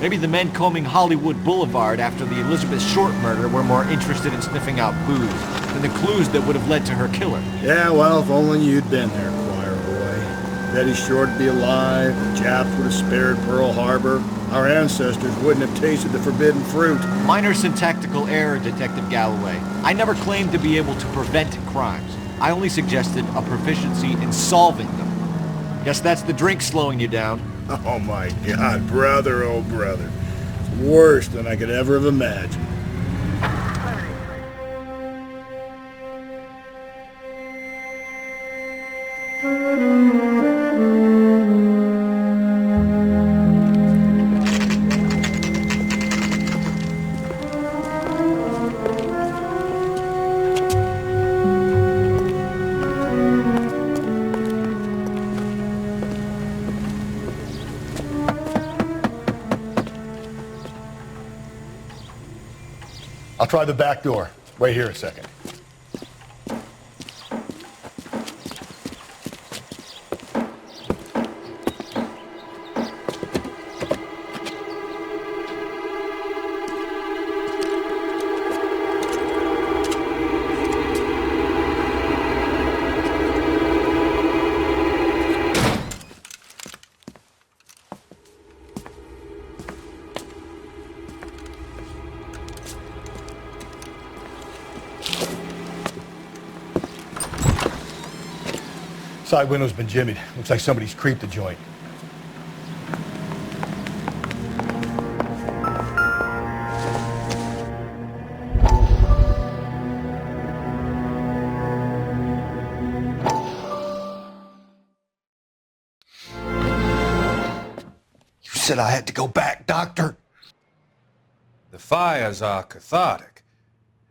Maybe the men combing Hollywood Boulevard after the Elizabeth Short murder were more interested in sniffing out booze than the clues that would have led to her killer.
Yeah, well, if only you'd been there, choir boy. Betty Short would be alive, the Japs would have spared Pearl Harbor, our ancestors wouldn't have tasted the forbidden fruit.
Minor syntactical error, Detective Galloway. I never claimed to be able to prevent crimes. I only suggested a proficiency in solving them. Guess that's the drink slowing you down.
Oh my God, brother, oh brother. Worse than I could ever have imagined. I'll try the back door. Wait here a second. Side window's been jimmied. Looks like somebody's creeped the joint.
You said I had to go back, Doctor. The fires are cathartic.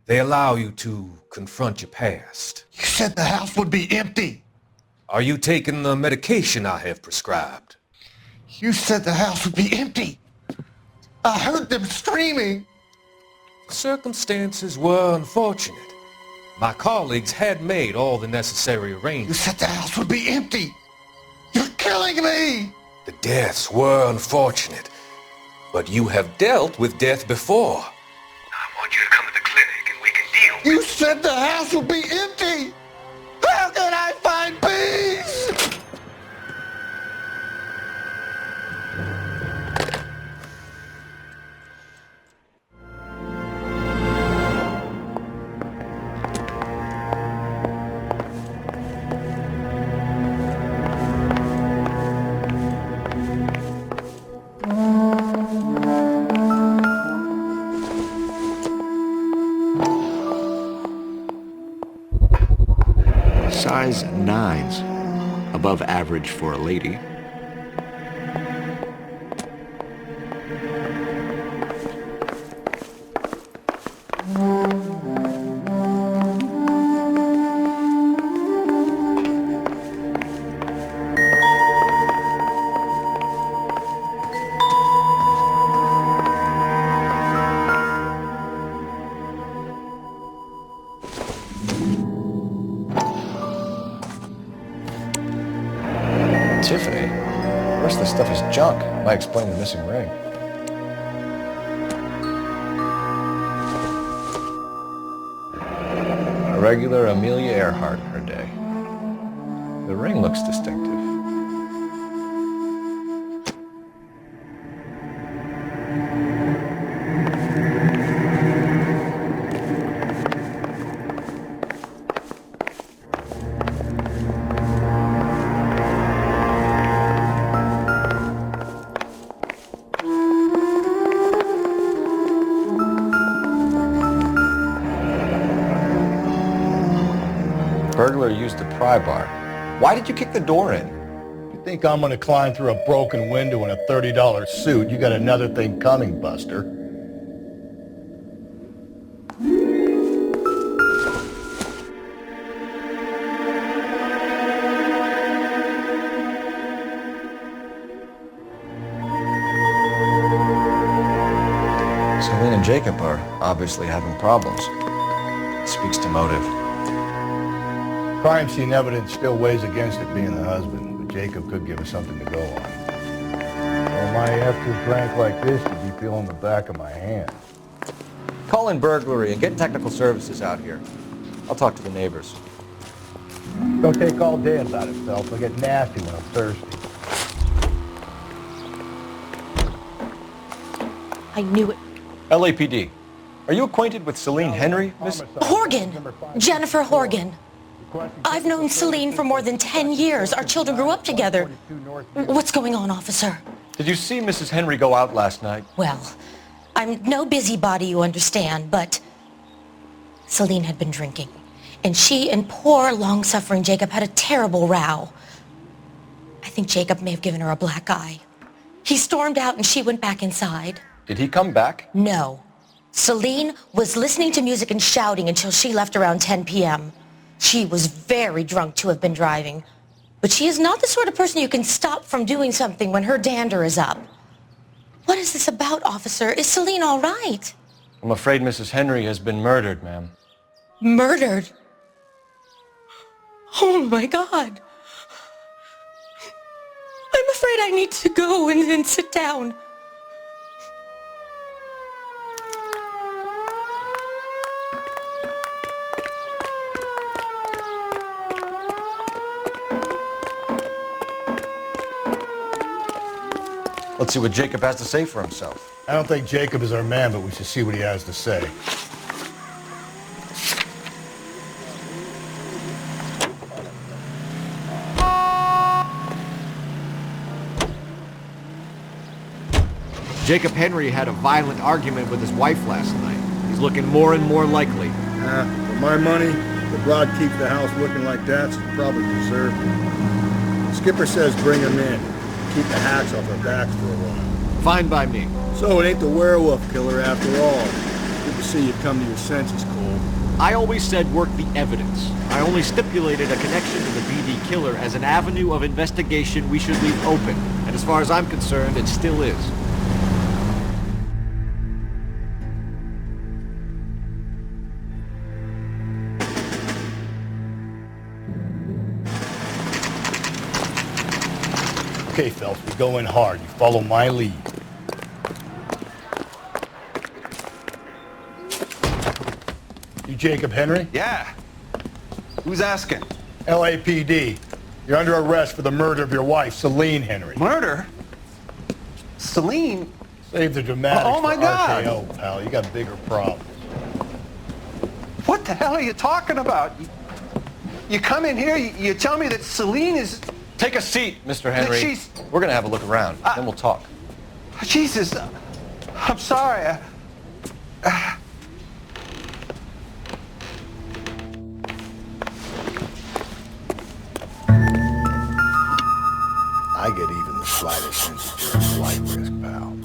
They allow you to confront your past.
You said the house would be empty.
Are you taking the medication I have prescribed?
You said the house would be empty. I heard them screaming.
Circumstances were unfortunate. My colleagues had made all the necessary arrangements.
You said the house would be empty. You're killing me.
The deaths were unfortunate, but you have dealt with death before. I want you to come to the clinic and we can deal with it.
You said the house would be empty. How can I find peace?
Size 9s, above average for a lady. Tiffany? The rest of the stuff is junk. Might explain the missing ring. A regular Amelia Earhart in her day. The ring looks distinctive. Burglar used the pry bar. Why did you kick the door in?
You think I'm gonna climb through a broken window in a $30 suit? You got another thing coming, Buster.
Celine and Jacob are obviously having problems. It speaks to motive.
Crime scene evidence still weighs against it being the husband, but Jacob could give us something to go on. Well, my after drank like this to be feeling the back of my hand.
Call in burglary and get technical services out here. I'll talk to the neighbors.
Don't take all day about it, Phelps. I'll get nasty when I'm thirsty.
I knew it.
LAPD. Are you acquainted with Celine Henry, Miss?
Horgan! Jennifer Horgan. I've known Celine for more than 10 years. Our children grew up together. What's going on, officer?
Did you see Mrs. Henry go out last night?
Well, I'm no busybody, you understand, but Celine had been drinking. And she and poor, long-suffering Jacob had a terrible row. I think Jacob may have given her a black eye. He stormed out and she went back inside.
Did he come back?
No. Celine was listening to music and shouting until she left around 10 p.m. She was very drunk to have been driving. But she is not the sort of person you can stop from doing something when her dander is up. What is this about, officer? Is Celine all right?
I'm afraid Mrs. Henry has been murdered, ma'am.
Murdered? Oh, my God. I'm afraid I need to go and sit down.
Let's see what Jacob has to say for himself.
I don't think Jacob is our man, but we should see what he has to say.
Jacob Henry had a violent argument with his wife last night. He's looking more and more likely.
For my money, the broad keeps the house looking like that, so you probably deserve it. The skipper says bring him in. Keep the hacks off our backs for a while.
Fine by me.
So it ain't the werewolf killer after all. Good to see you come to your senses, Cole.
I always said work the evidence. I only stipulated a connection to the BD killer as an avenue of investigation we should leave open. And as far as I'm concerned, it still is.
Okay, Phelps, we go in hard. You follow my lead. You Jacob Henry?
Yeah. Who's asking?
LAPD. You're under arrest for the murder of your wife, Celine Henry.
Murder? Celine?
Save the dramatics
Oh, my
for
God.
RKO, pal. You got bigger problems.
What the hell are you talking about? You come in here, you tell me that Celine is...
Take a seat, Mr. Henry.
She's...
We're going to have a look around, then we'll talk.
Jesus, I'm sorry.
I get even the slightest sense of your flight risk, pal.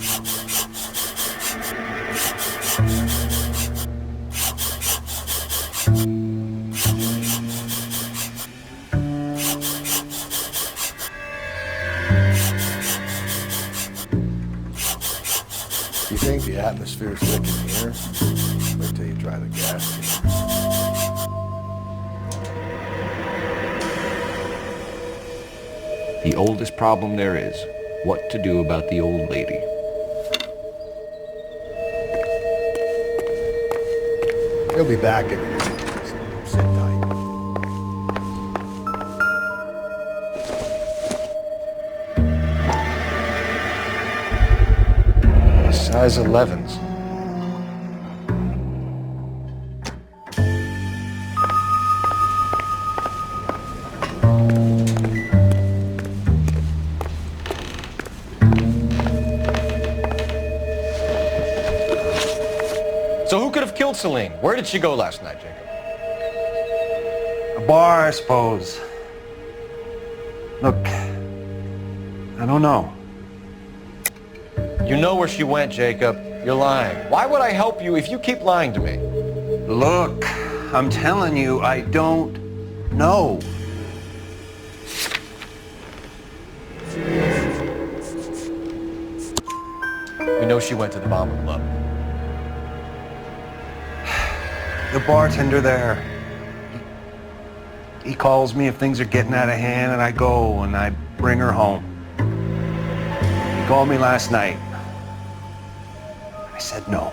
You think the atmosphere's thick in here? Wait till you try the gas.
The oldest problem there is, what to do about the old lady.
He'll be back in a minute. Sit tight.
Size 11s. So who could have killed Celine? Where did she go last night, Jacob?
A bar, I suppose. Look, I don't know.
You know where she went, Jacob. You're lying. Why would I help you if you keep lying to me?
Look, I'm telling you, I don't know.
We know she went to the Bomber Club.
The bartender there, he calls me if things are getting out of hand, and I go and I bring her home. He called me last night. I said no.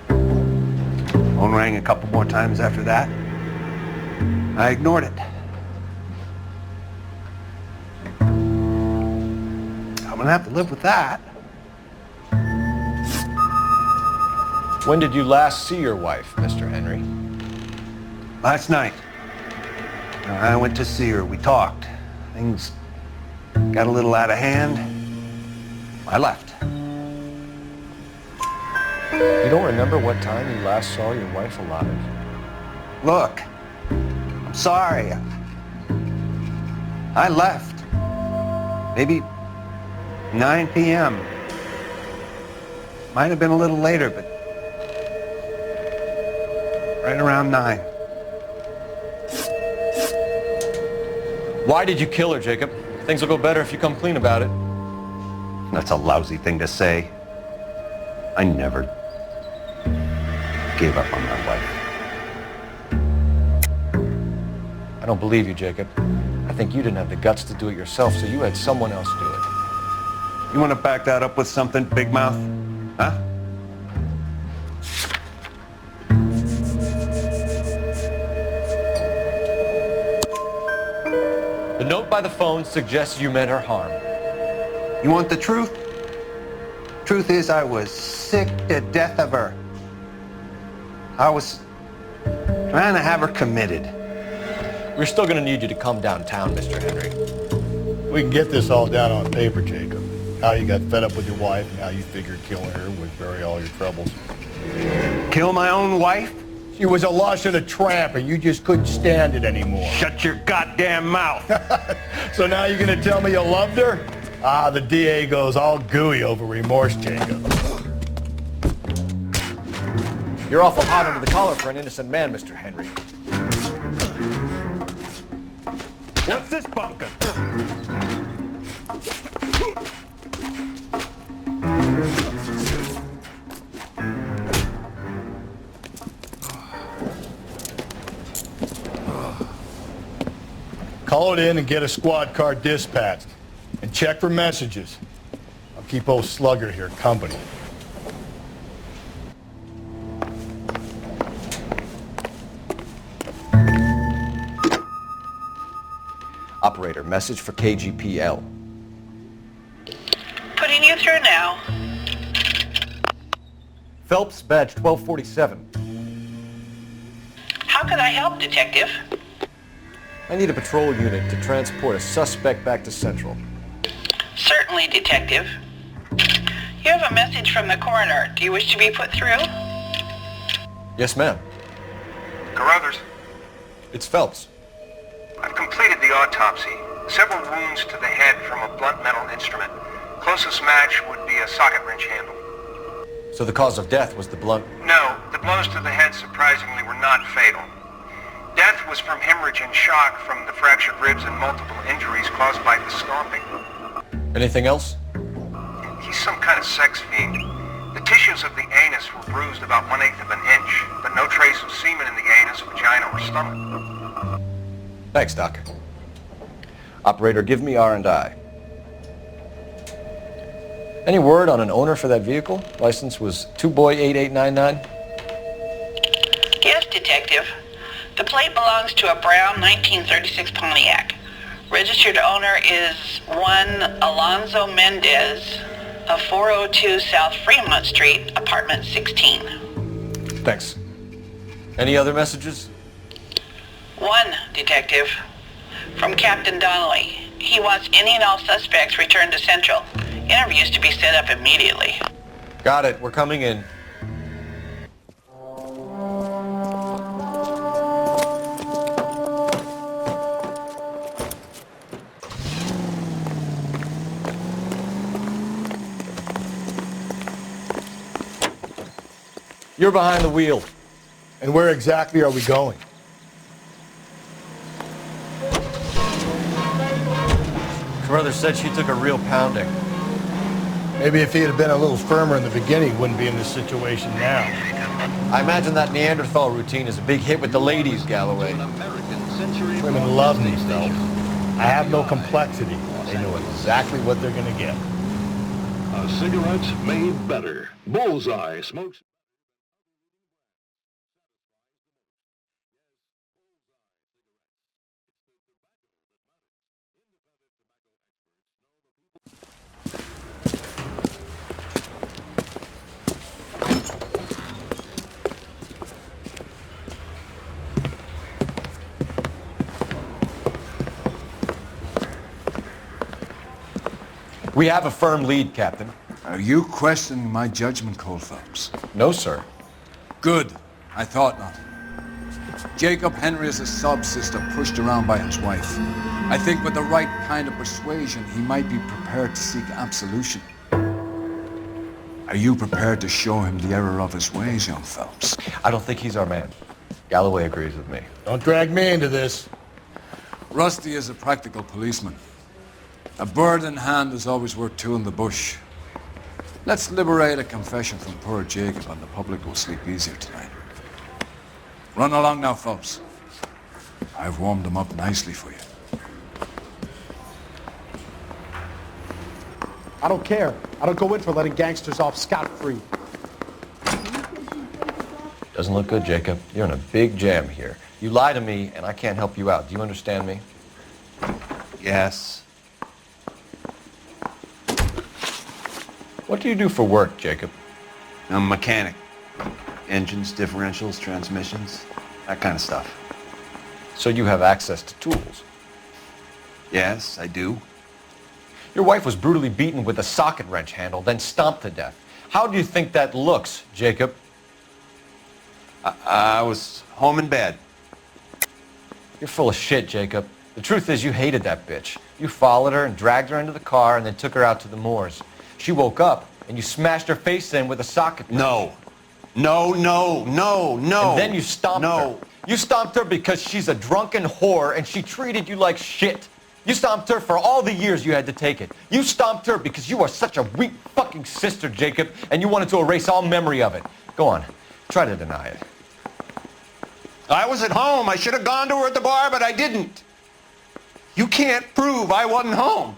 Phone rang a couple more times after that. I ignored it. I'm gonna have to live with that.
When did you last see your wife, Mr. Henry?
Last night. I went to see her. We talked. Things got a little out of hand. I left.
You don't remember what time you last saw your wife alive?
Look, I'm sorry. I left. Maybe 9 p.m. Might have been a little later, but right around 9.
Why did you kill her, Jacob? Things will go better if you come clean about it.
That's a lousy thing to say. I never gave up on my wife.
I don't believe you, Jacob. I think you didn't have the guts to do it yourself, so you had someone else do it.
You want to back that up with something, Big Mouth? Huh?
The note by the phone suggests you meant her harm.
You want the truth? Truth is, I was sick to death of her. I was trying to have her committed.
We're still going to need you to come downtown, Mr. Henry.
We can get this all down on paper, Jacob. How you got fed up with your wife and how you figured killing her would bury all your troubles.
Kill my own wife?
She was a lush and a tramp, and you just couldn't stand it anymore.
Shut your goddamn mouth.
So now you're going to tell me you loved her? Ah, the DA goes all gooey over remorse, Jacob.
You're awful hot under the collar for an innocent man, Mr. Henry.
What's this bunkin'?
Call it in and get a squad car dispatched. And check for messages. I'll keep old Slugger here company.
Operator, message for KGPL.
Putting you through now.
Phelps, badge 1247.
How can I help, Detective?
I need a patrol unit to transport a suspect back to Central.
Certainly, Detective. You have a message from the coroner. Do you wish to be put through?
Yes, ma'am.
Carruthers,
It's Phelps.
I've completed the autopsy. Several wounds to the head from a blunt metal instrument. Closest match would be a socket wrench handle.
So the cause of death was the blunt...
No, the blows to the head surprisingly were not fatal. Death was from hemorrhage and shock from the fractured ribs and multiple injuries caused by the stomping.
Anything else?
He's some kind of sex fiend. The tissues of the anus were bruised about 1/8 of an inch, but no trace of semen in the anus, vagina, or stomach.
Thanks, Doc. Operator, give me R&I. Any word on an owner for that vehicle? License was 2boy8899.
Yes, Detective. The plate belongs to a brown 1936 Pontiac. Registered owner is one Alonzo Mendez of 402 South Fremont Street, apartment 16.
Thanks. Any other messages?
One, Detective. From Captain Donnelly. He wants any and all suspects returned to Central. Interviews to be set up immediately.
Got it. We're coming in. You're behind the wheel.
And where exactly are we going?
Carruthers said she took a real pounding.
Maybe if he had been a little firmer in the beginning, he wouldn't be in this situation now.
I imagine that Neanderthal routine is a big hit with the ladies, Galloway.
Women love me, Phelps. I have no complexity. They know exactly what they're going to get.
Cigarettes made better. Bullseye smokes.
We have a firm lead, Captain.
Are you questioning my judgment, Cole Phelps?
No, sir.
Good. I thought not. Jacob Henry is a sub-sister pushed around by his wife. I think with the right kind of persuasion, he might be prepared to seek absolution. Are you prepared to show him the error of his ways, young Phelps?
I don't think he's our man. Galloway agrees with me.
Don't drag me into this.
Rusty is a practical policeman. A bird in hand is always worth two in the bush. Let's liberate a confession from poor Jacob and the public will sleep easier tonight. Run along now, Phelps. I've warmed them up nicely for you.
I don't care. I don't go in for letting gangsters off scot-free.
Doesn't look good, Jacob. You're in a big jam here. You lie to me, and I can't help you out. Do you understand me?
Yes.
What do you do for work, Jacob?
I'm a mechanic. Engines, differentials, transmissions, that kind of stuff.
So you have access to tools?
Yes, I do.
Your wife was brutally beaten with a socket wrench handle, then stomped to death. How do you think that looks, Jacob?
I was home in bed.
You're full of shit, Jacob. The truth is you hated that bitch. You followed her and dragged her into the car and then took her out to the moors. She woke up and you smashed her face in with a socket wrench.
No. No.
And then you stomped her. You stomped her because she's a drunken whore and she treated you like shit. You stomped her for all the years you had to take it. You stomped her because you are such a weak fucking sister, Jacob, and you wanted to erase all memory of it. Go on. Try to deny it.
I was at home. I should have gone to her at the bar, but I didn't. You can't prove I wasn't home.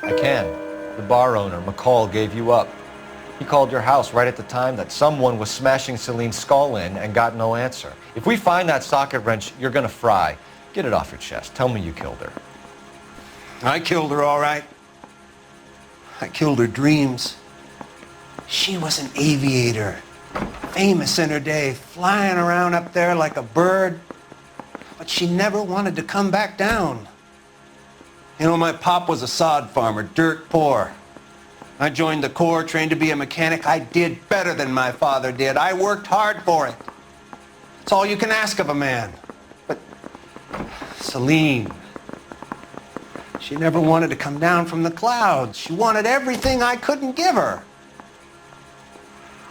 I can. The bar owner, McCall, gave you up. He called your house right at the time that someone was smashing Celine's skull in and got no answer. If we find that socket wrench, you're gonna fry. Get it off your chest. Tell me you killed her.
I killed her, all right. I killed her dreams. She was an aviator, famous in her day, flying around up there like a bird. But she never wanted to come back down. You know, my pop was a sod farmer, dirt poor. I joined the Corps, trained to be a mechanic. I did better than my father did. I worked hard for it. It's all you can ask of a man. But Celine, she never wanted to come down from the clouds. She wanted everything I couldn't give her.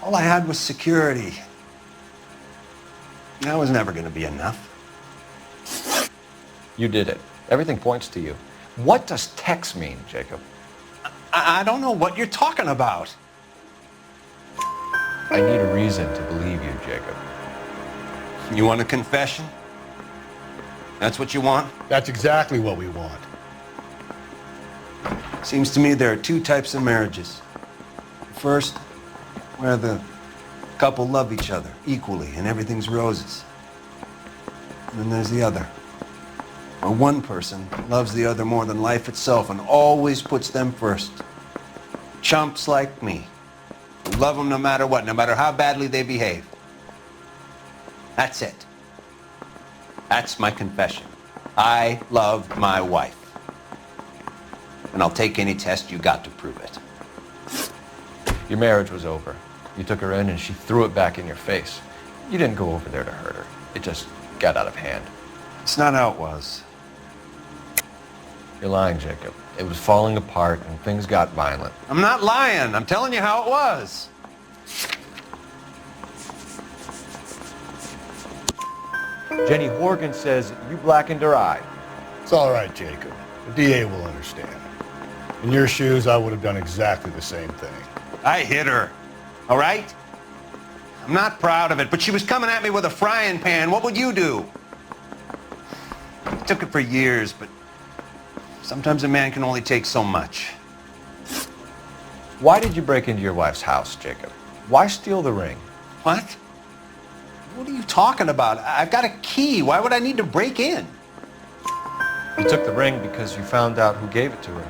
All I had was security. That was never going to be enough.
You did it. Everything points to you. What does Tex mean, Jacob?
I don't know what you're talking about.
I need a reason to believe you, Jacob.
You want a confession? That's what you want?
That's exactly what we want.
Seems to me there are two types of marriages. First, where the couple love each other equally and everything's roses. And then there's the other, where one person loves the other more than life itself and always puts them first. Chumps like me, who love them no matter what, no matter how badly they behave. That's it. That's my confession. I love my wife. And I'll take any test you got to prove it.
Your marriage was over. You took her in and she threw it back in your face. You didn't go over there to hurt her. It just got out of hand.
It's not how it was.
You're lying, Jacob. It was falling apart and things got violent.
I'm not lying. I'm telling you how it was.
Jenny Horgan says you blackened her eye.
It's all right, Jacob. The DA will understand. In your shoes, I would have done exactly the same thing.
I hit her, all right? I'm not proud of it, but she was coming at me with a frying pan. What would you do? I took it for years, but sometimes a man can only take so much.
Why did you break into your wife's house, Jacob? Why steal the ring?
What? What are you talking about? I've got a key. Why would I need to break in?
You took the ring because you found out who gave it to her.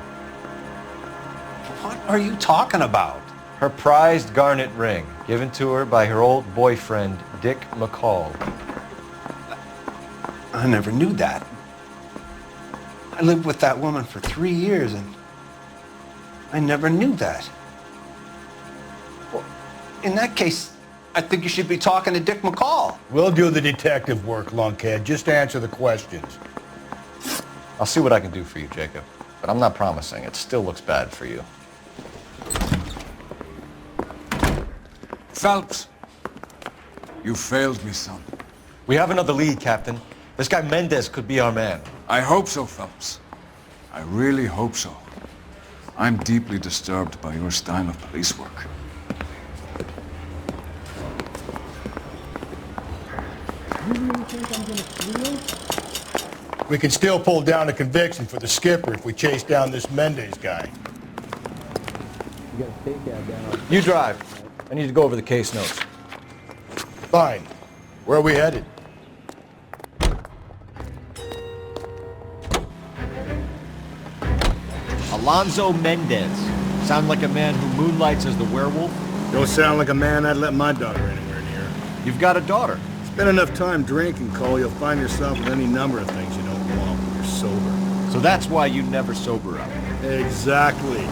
What are you talking about?
Her prized garnet ring, given to her by her old boyfriend, Dick McCall.
I never knew that. I lived with that woman for 3 years, and I never knew that. Well, in that case, I think you should be talking to Dick McCall.
We'll do the detective work, lunkhead. Just answer the questions.
I'll see what I can do for you, Jacob. But I'm not promising. It still looks bad for you.
Phelps, you failed me, son.
We have another lead, Captain. This guy Mendez could be our man.
I hope so, Phelps. I really hope so. I'm deeply disturbed by your style of police work.
We can still pull down a conviction for the skipper if we chase down this Mendez guy.
You drive. I need to go over the case notes.
Fine. Where are we headed?
Alonzo Mendez. Sound like a man who moonlights as the werewolf?
Don't sound like a man I'd let my daughter anywhere near.
You've got a daughter.
Spend enough time drinking, Cole, you'll find yourself with any number of things you don't want when you're sober.
So that's why you never sober up.
Exactly.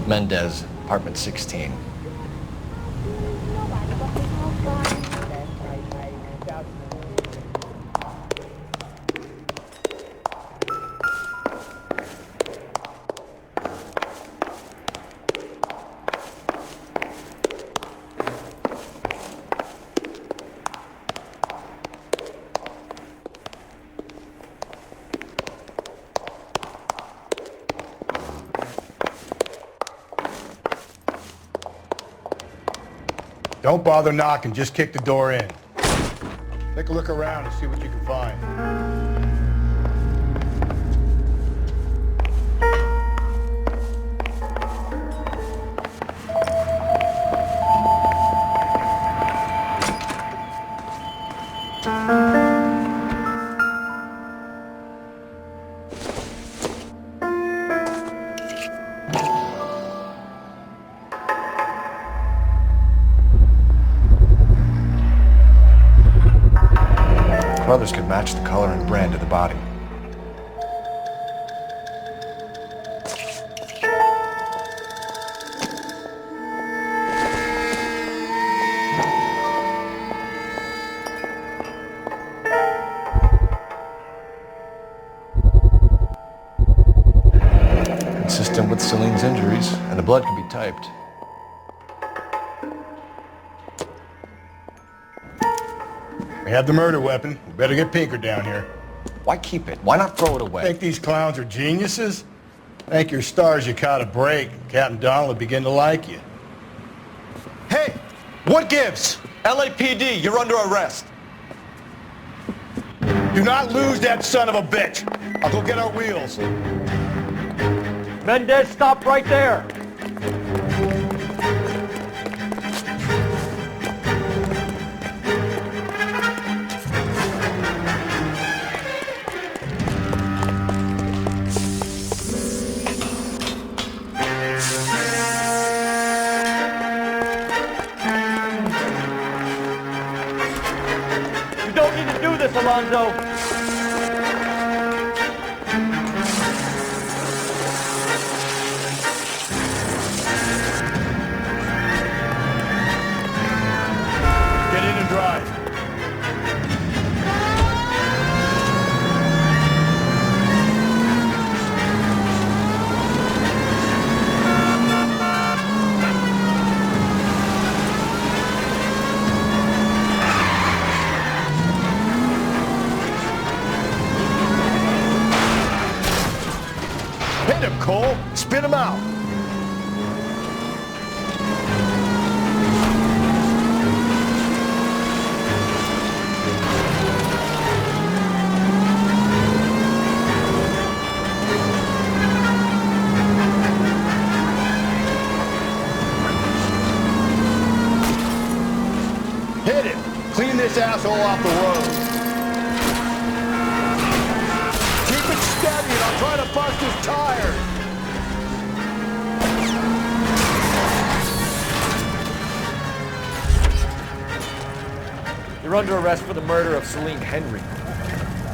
Mendez, apartment 16.
Don't bother knocking, just kick the door in. Take a look around and see what you can find.
Brothers could match the color and brand of the body. Consistent with Celine's injuries, and the blood can be typed.
We have the murder weapon. We better get Pinker down here.
Why keep it? Why not throw it away?
Think these clowns are geniuses? Thank your stars you caught a break. Captain Donald will begin to like you.
Hey! What gives? LAPD, you're under arrest.
Do not lose that son of a bitch. I'll go get our wheels.
Mendez, stop right there! You don't need to do this, Alonzo!
asshole off the road. Keep it steady and I'll try to bust his tires.
You're under arrest for the murder of Celine Henry.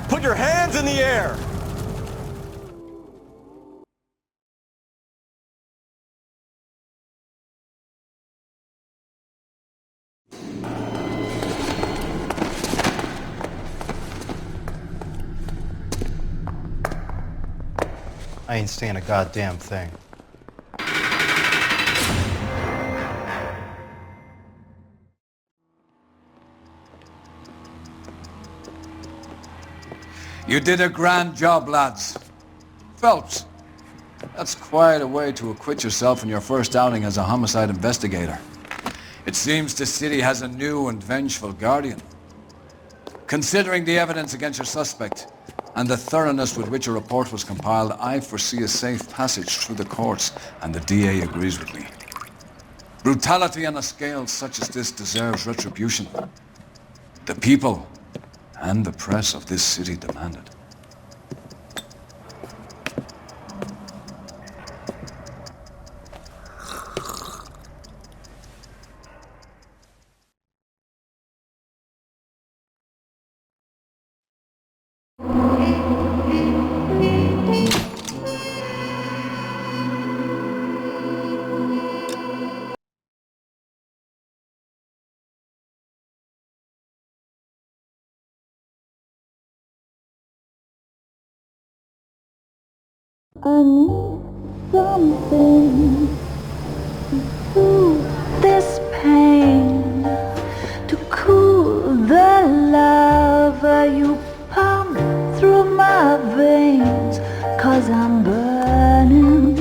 Put your hands in the air!
I ain't saying a goddamn thing.
You did a grand job, lads. Phelps, that's quite a way to acquit yourself in your first outing as a homicide investigator. It seems the city has a new and vengeful guardian. Considering the evidence against your suspect, and the thoroughness with which a report was compiled, I foresee a safe passage through the courts, and the DA agrees with me. Brutality on a scale such as this deserves retribution. The people and the press of this city demand it.
I need something to soothe this pain, to cool the lava you pump through my veins, 'cause I'm burning.